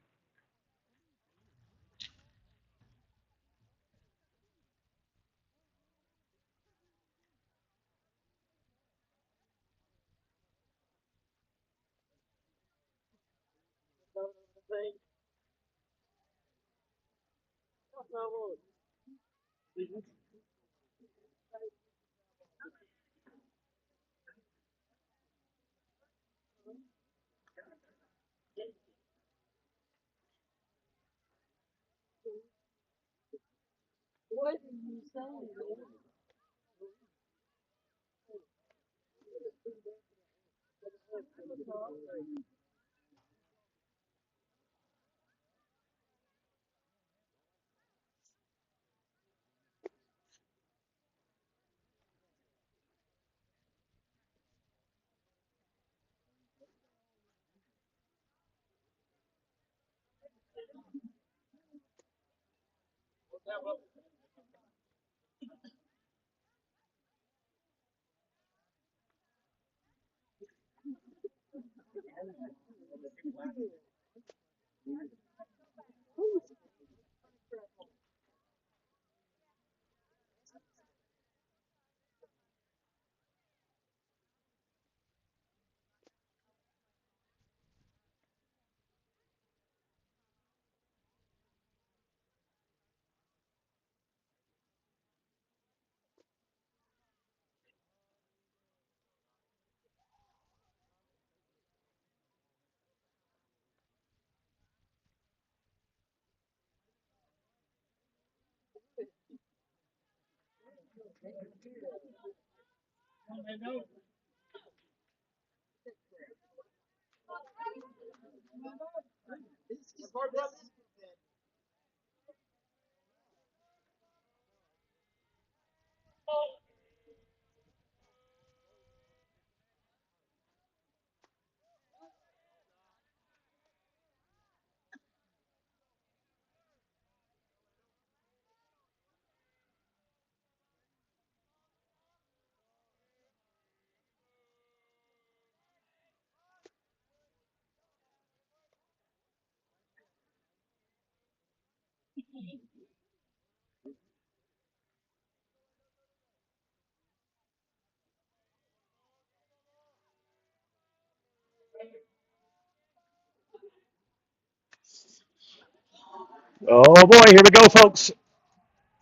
Speaker 2: Oh boy, here we go, folks.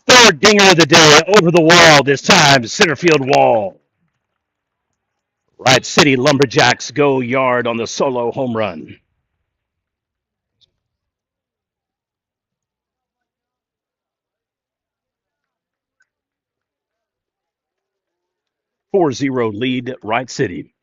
Speaker 2: Third dinger of the day over the wall, this time center field wall. Wright City Lumberjacks go yard on the solo home run. 4-0 lead, Wright City.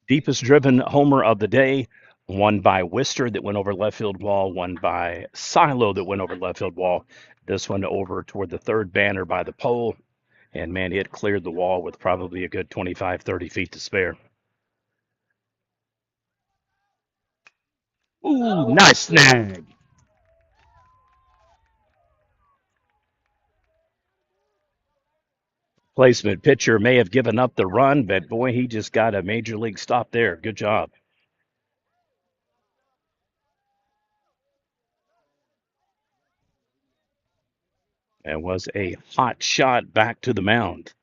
Speaker 2: Deepest driven homer of the day, one by Wister that went over left field wall, one by Silo that went over left field wall. This one over toward the third banner by the pole. And man, it cleared the wall with probably a good 25, 30 feet to spare. Ooh, nice snag. Placement pitcher may have given up the run, but boy, he just got a major league stop there. Good job. And was a hot shot back to the mound.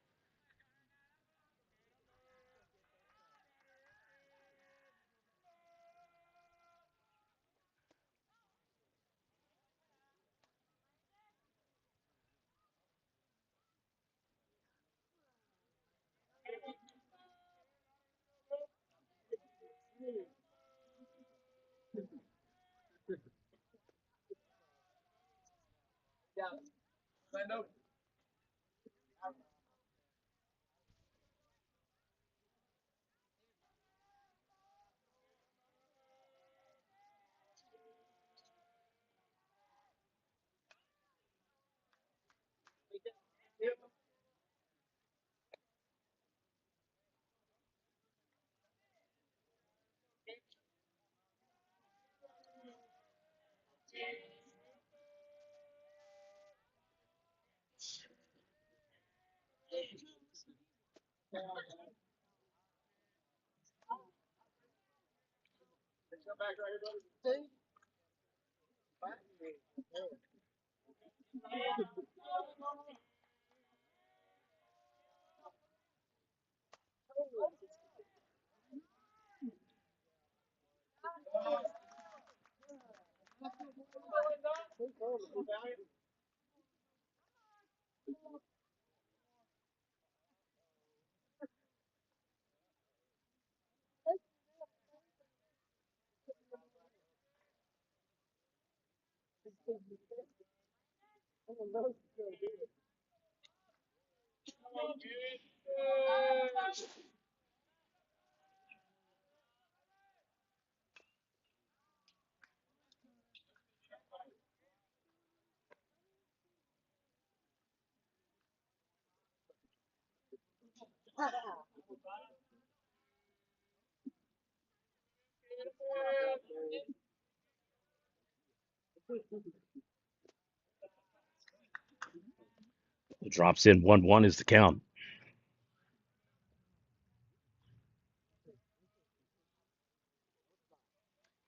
Speaker 2: It drops in 1-1 is the count.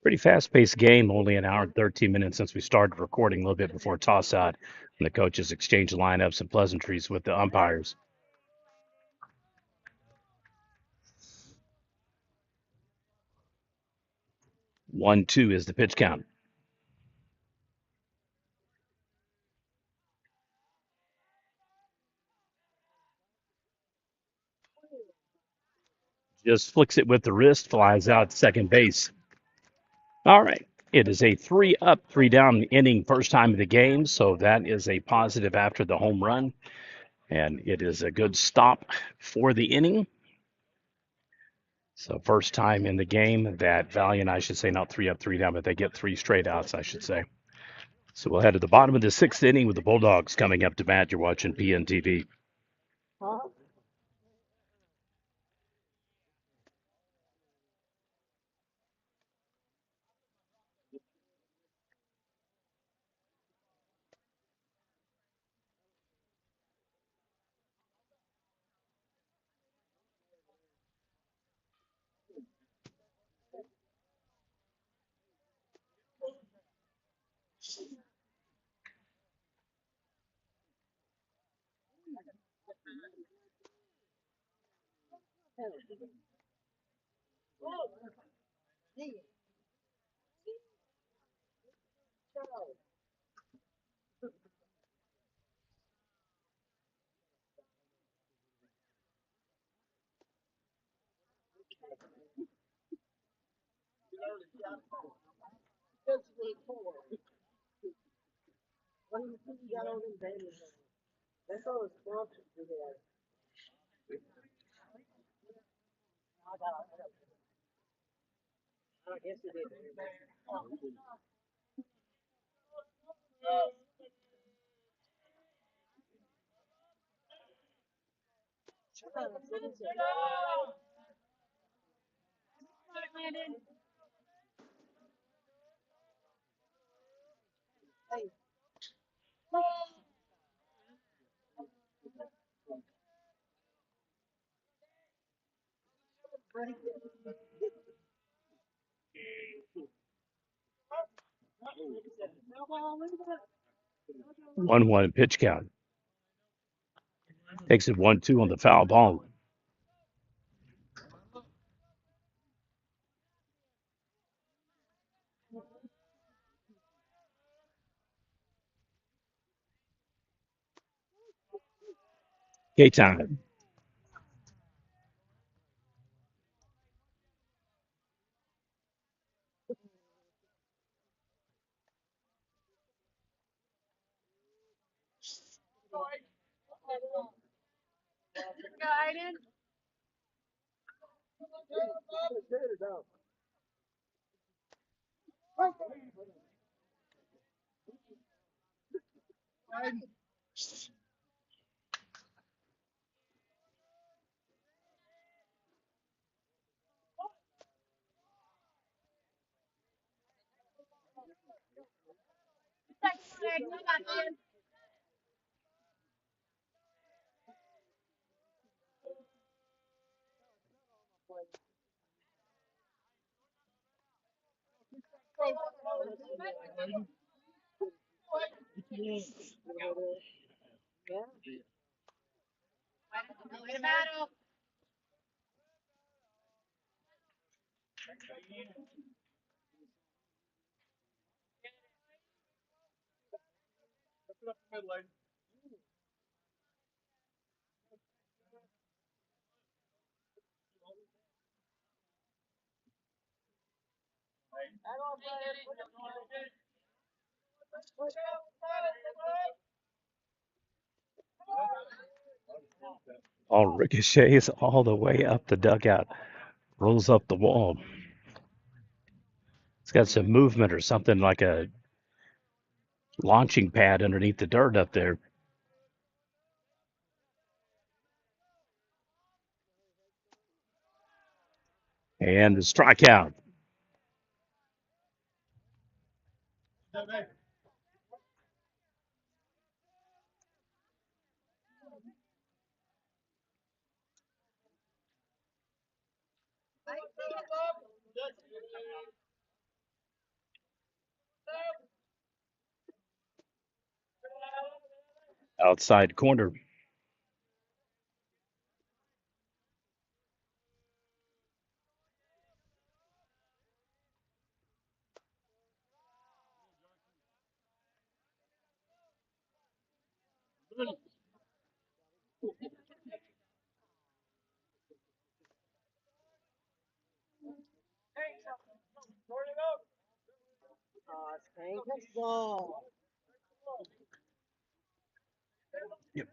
Speaker 2: Pretty fast-paced game, only an hour and 13 minutes since we started recording, a little bit before toss-out, and the coaches exchanged lineups and pleasantries with the umpires. 1-2 is the pitch count. Just flicks it with the wrist, flies out to second base. All right. It is a 3-up, 3-down inning, first time of the game, so that is a positive after the home run, and it is a good stop for the inning. So first time in the game that Valliant, I should say, not 3-up, 3-down, but they get 3 straight outs, I should say. So we'll head to the bottom of the 6th inning with the Bulldogs coming up to bat. You're watching PNTV. 1-1 pitch count. Takes it 1-2 on the foul ball. K-time. All ricochets all the way up the dugout, rolls up the wall. It's got some movement or something like a launching pad underneath the dirt up there. And the strikeout. Outside corner. Yep.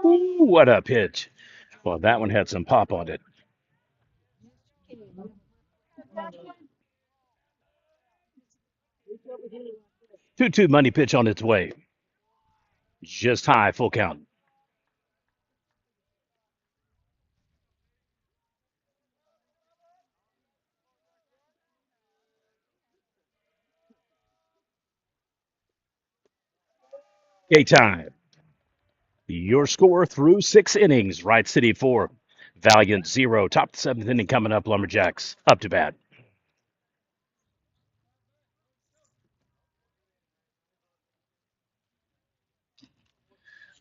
Speaker 2: Ooh, what a pitch. Well, that one had some pop on it. 2-2 money pitch on its way. Just high, full count. Game time. Your score through 6 innings. Wright City 4, Valiant 0. Top of the 7th inning coming up. Lumberjacks up to bat.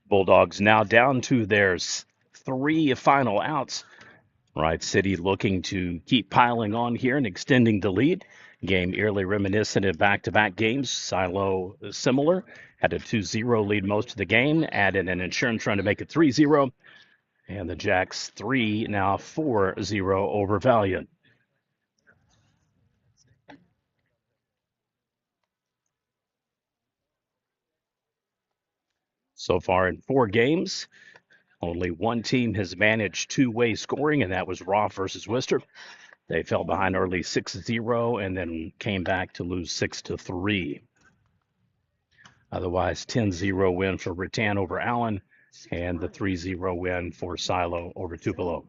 Speaker 2: Bulldogs now down to their 3 final outs. Wright City looking to keep piling on here and extending the lead. Game eerily reminiscent of back-to-back games. Silo similar. Had a 2-0 lead most of the game. Added an insurance run to make it 3-0. And the Jacks 3, now 4-0 over Valiant. So far in 4 games, only one team has managed two-way scoring, and that was Roth versus Worcester. They fell behind early 6-0 and then came back to lose 6-3. Otherwise, 10-0 win for Rattan over Allen and the 3-0 win for Silo over Tupelo.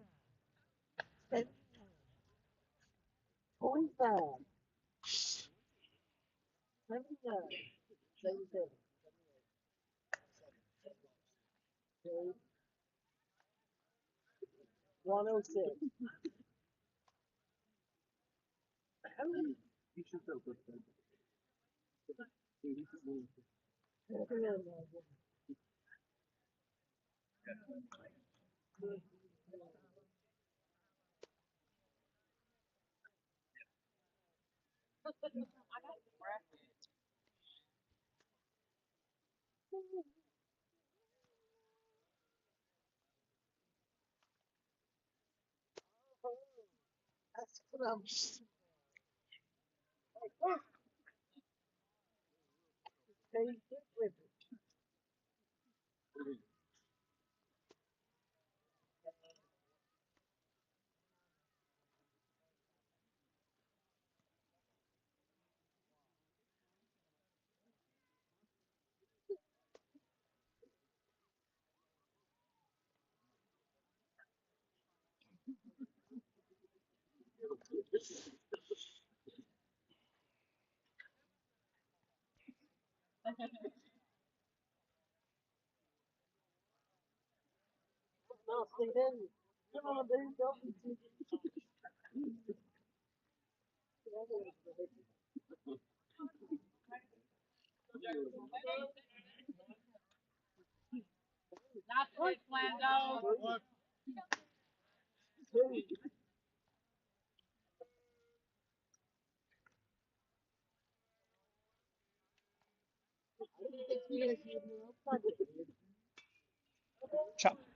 Speaker 6: Not quick, Flando.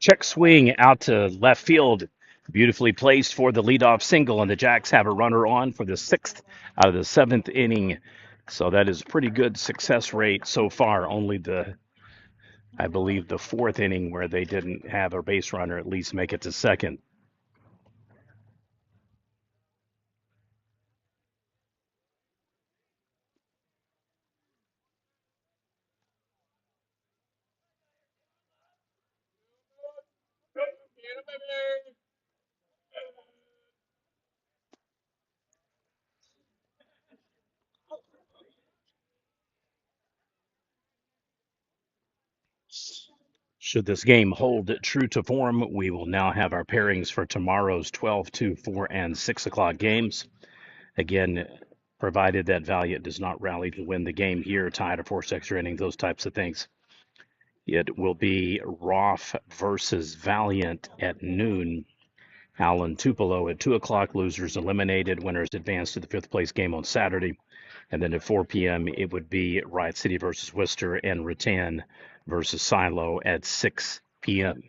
Speaker 2: Check swing out to left field. Beautifully placed for the leadoff single, and the Jacks have a runner on for the sixth out of the seventh inning. So that is a pretty good success rate so far. Only I believe, the fourth inning where they didn't have a base runner at least make it to second. Should this game hold true to form, we will now have our pairings for tomorrow's 12, 2, 4, and 6 o'clock games. Again, provided that Valiant does not rally to win the game here, tied or forced extra inning, those types of things. It will be Roth versus Valiant at noon. Alan Tupelo at 2 o'clock. Losers eliminated. Winners advance to the fifth place game on Saturday. And then at 4 p.m., it would be Wright City versus Worcester and Rattan versus Silo at 6 p.m.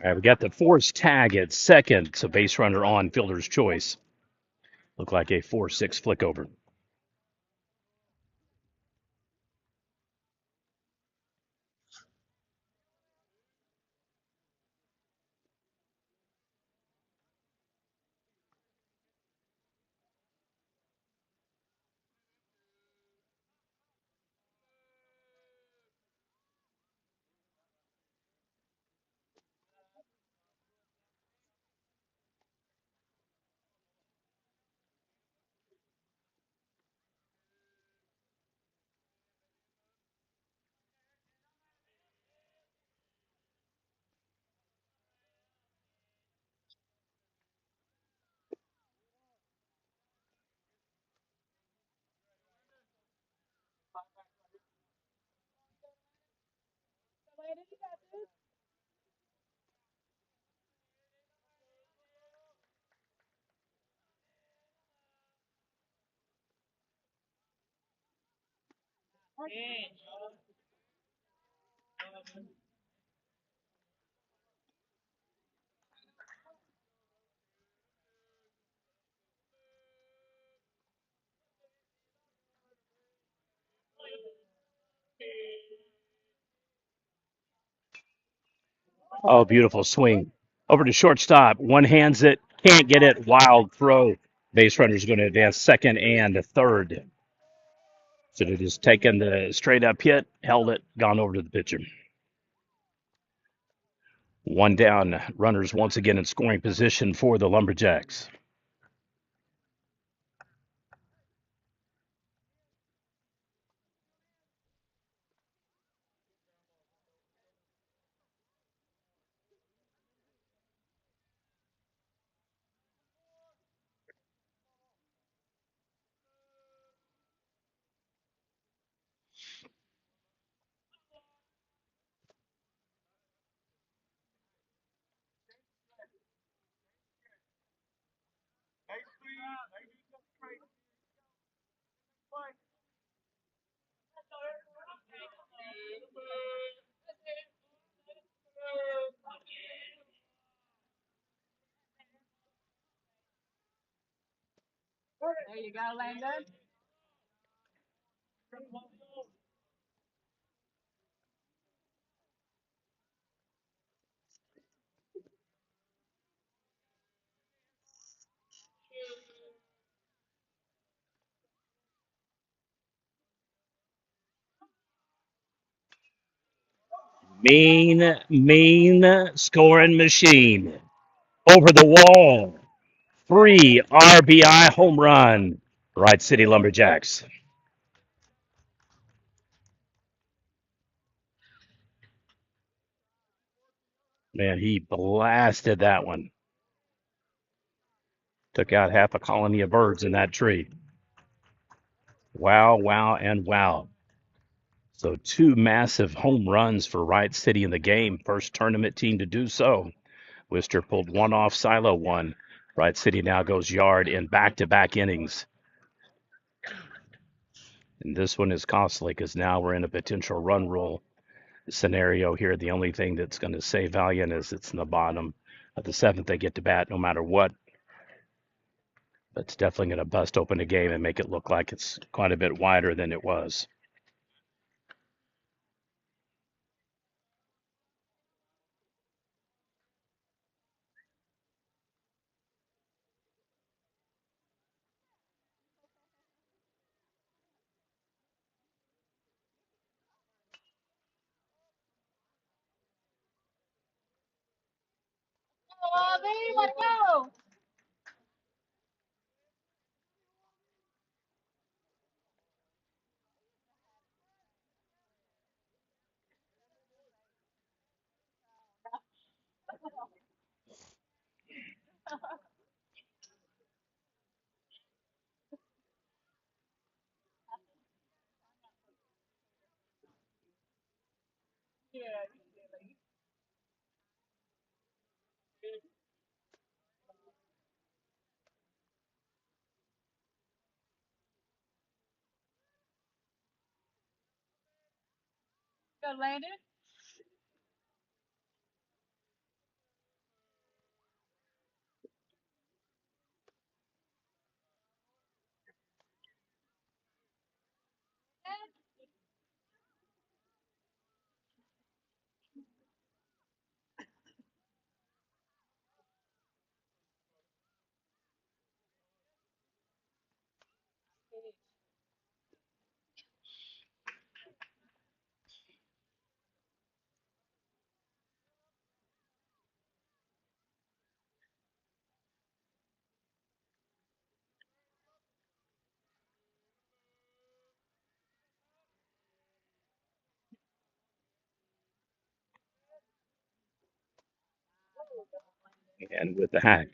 Speaker 2: All right, we got the force tag at second. So base runner on, fielder's choice. Look like a 4-6 flick over. Oh, beautiful swing. Over to shortstop. One hands it. Can't get it. Wild throw. Base runner's going to advance second and third. Should have just taken the straight up hit, held it, gone over to the pitcher. One down. Runners once again in scoring position for the Lumberjacks.
Speaker 6: There you go, Landon.
Speaker 2: Mean scoring machine. Over the wall. 3 RBI home run. Wright City Lumberjacks. Man, he blasted that one. Took out half a colony of birds in that tree. Wow, wow, and wow. So 2 massive home runs for Wright City in the game. First tournament team to do so. Worcester pulled one off, Silo one. Wright City now goes yard in back-to-back innings. And this one is costly because now we're in a potential run rule scenario here. The only thing that's going to save Valliant is it's in the bottom of the seventh. They get to bat no matter what. But it's definitely going to bust open the game and make it look like it's quite a bit wider than it was.
Speaker 6: Let's go. Go, Landon.
Speaker 2: And with the hack.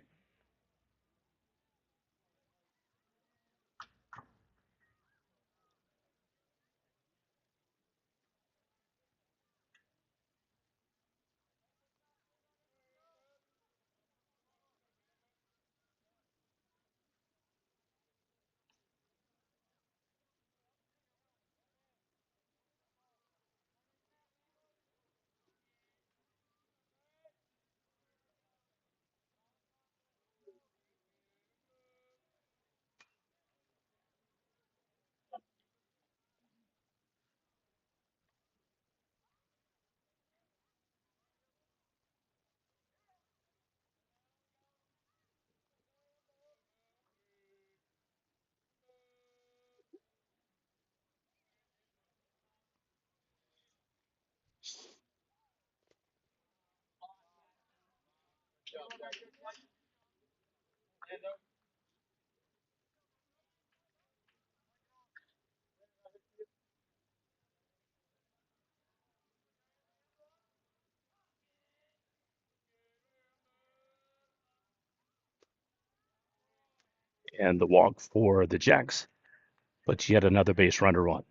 Speaker 2: And the walk for the Jacks. But yet another base runner on.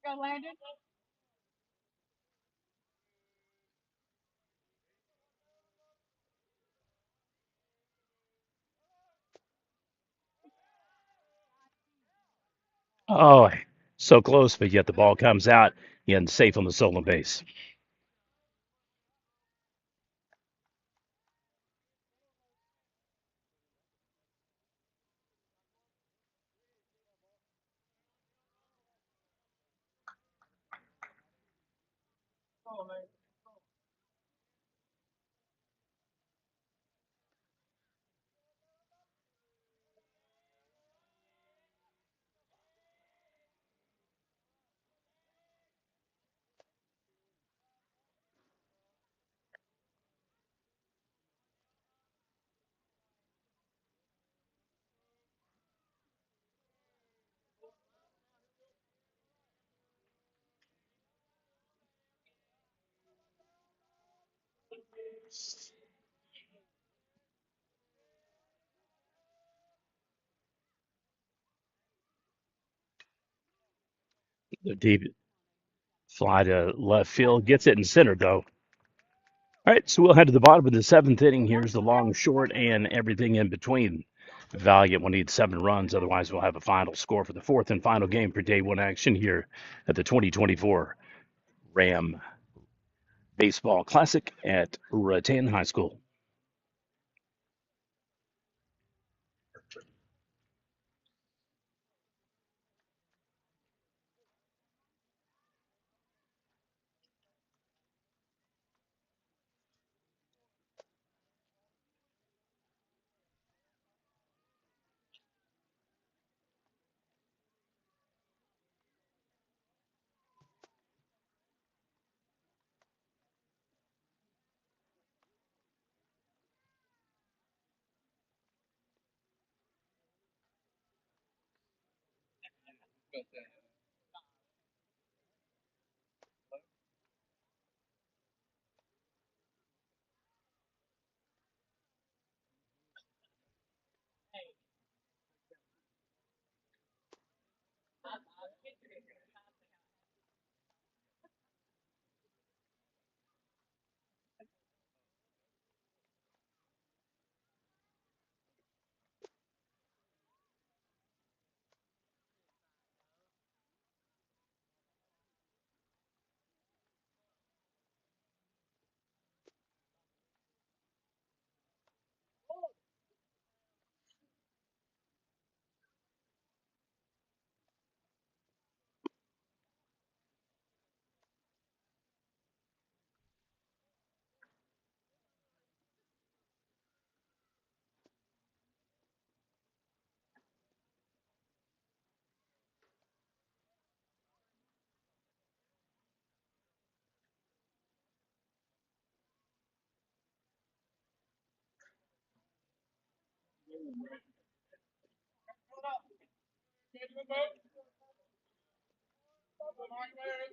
Speaker 6: Go, Landon.
Speaker 2: Oh, so close, but yet the ball comes out and safe on the stolen base. The deep fly to left field gets it in center, though. All right, so we'll head to the bottom of the seventh inning. Here's the long, short, and everything in between. Valiant will need 7 runs, otherwise we'll have a final score for the fourth and final game for day one action here at the 2024 Ram Baseball Classic at Rattan High School.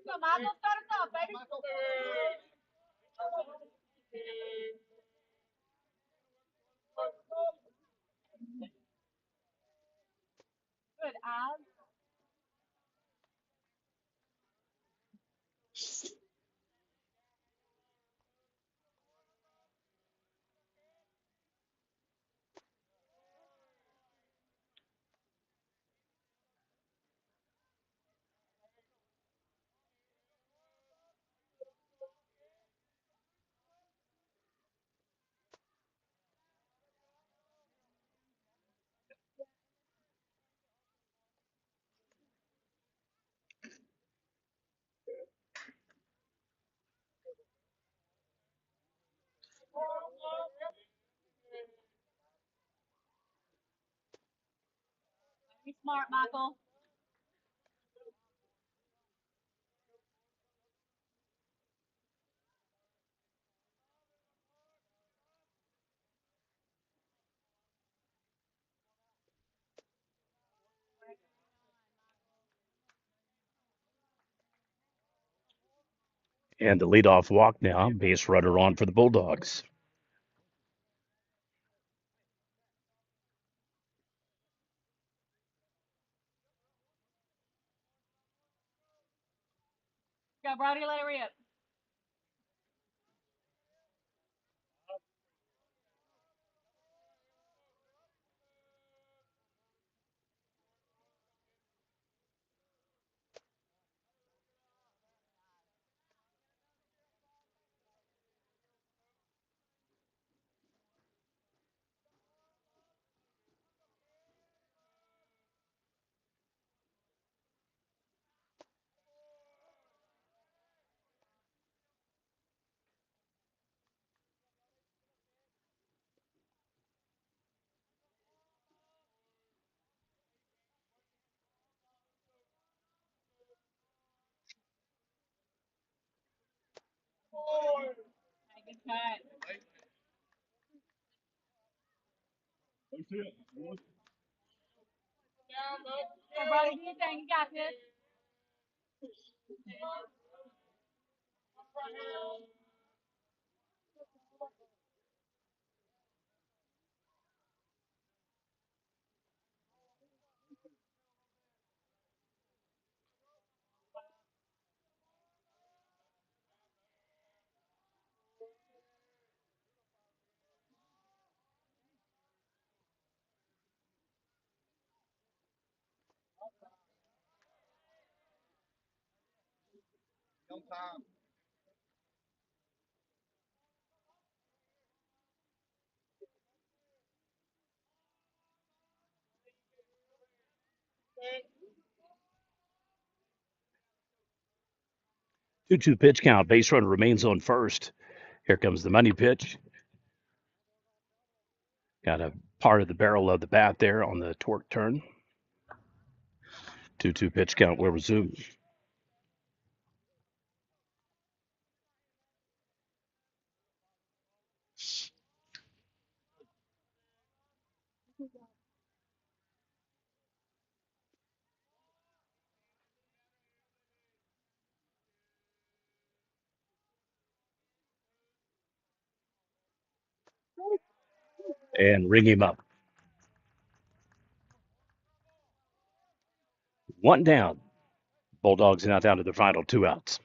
Speaker 6: So Michael, start us off, baby. Good eyes. Be smart, Michael.
Speaker 2: And the leadoff walk now, base runner on for the Bulldogs.
Speaker 6: Go, Brody, let it rip. Hey, good cut. Hey, Brody, do your thing. You got this.
Speaker 2: 2-2 pitch count. Base runner remains on first. Here comes the money pitch. Got a part of the barrel of the bat there on the torque turn. 2-2 pitch count will resume. And ring him up. One down. Bulldogs now down to the final 2 outs.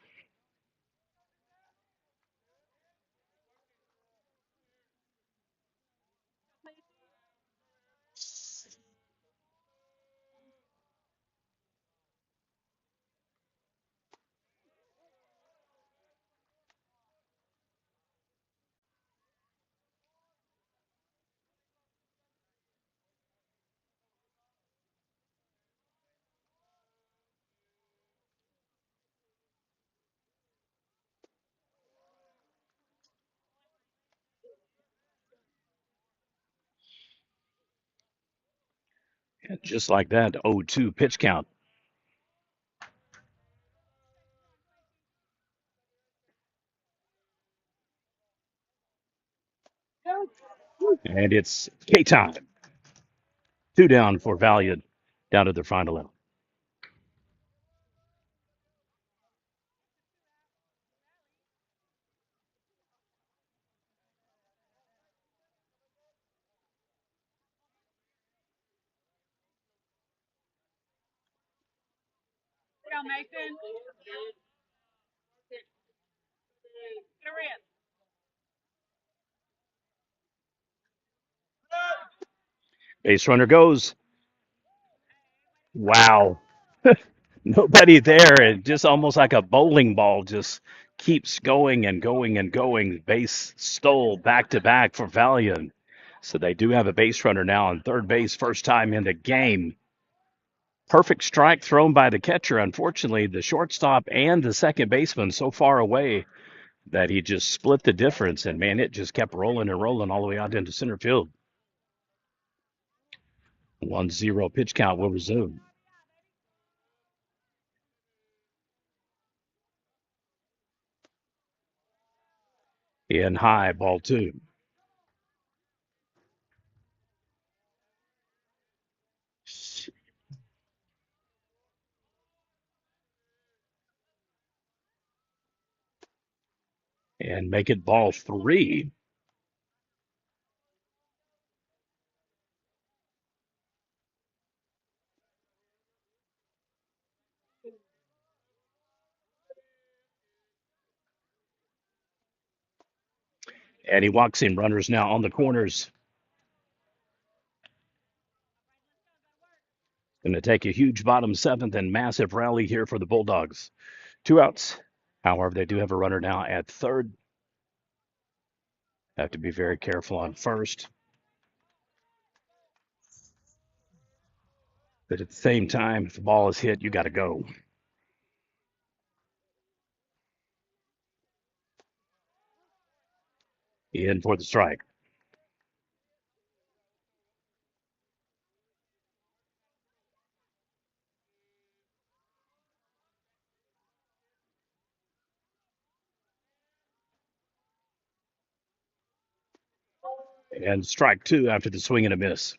Speaker 2: And just like that, 0-2 pitch count. And it's K time. 2 down for Valliant, down to their final out.
Speaker 6: Sit down, Mason. Get a rest.
Speaker 2: Base runner goes. Wow. Nobody there, and just almost like a bowling ball, just keeps going and going and going. Base stole back to back for Valiant. So they do have a base runner now on third base, first time in the game. Perfect strike thrown by the catcher. Unfortunately, the shortstop and the second baseman so far away that he just split the difference. And man, it just kept rolling and rolling all the way out into center field. 1-0 pitch count will resume. In high, ball 2. And make it ball 3. And he walks in. Runners now on the corners. Going to take a huge bottom 7th and massive rally here for the Bulldogs. 2 outs. However, they do have a runner now at third. Have to be very careful on first. But at the same time, if the ball is hit, you got to go. In for the strike. And strike 2 after the swing and a miss.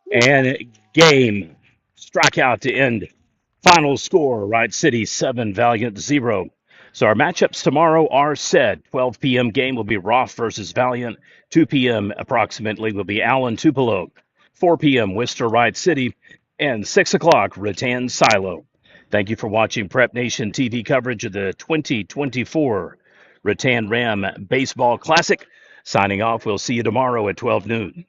Speaker 2: And game. Strikeout to end. Final score, Wright City 7, Valiant 0. So our matchups tomorrow are set. 12 p.m. game will be Roth versus Valiant. 2 p.m. approximately will be Allen Tupelo. 4 p.m. Worcester Wright City. and 6 o'clock, Rattan Silo. Thank you for watching Prep Nation TV coverage of the 2024 Rattan Ram Baseball Classic. Signing off. We'll see you tomorrow at 12 noon.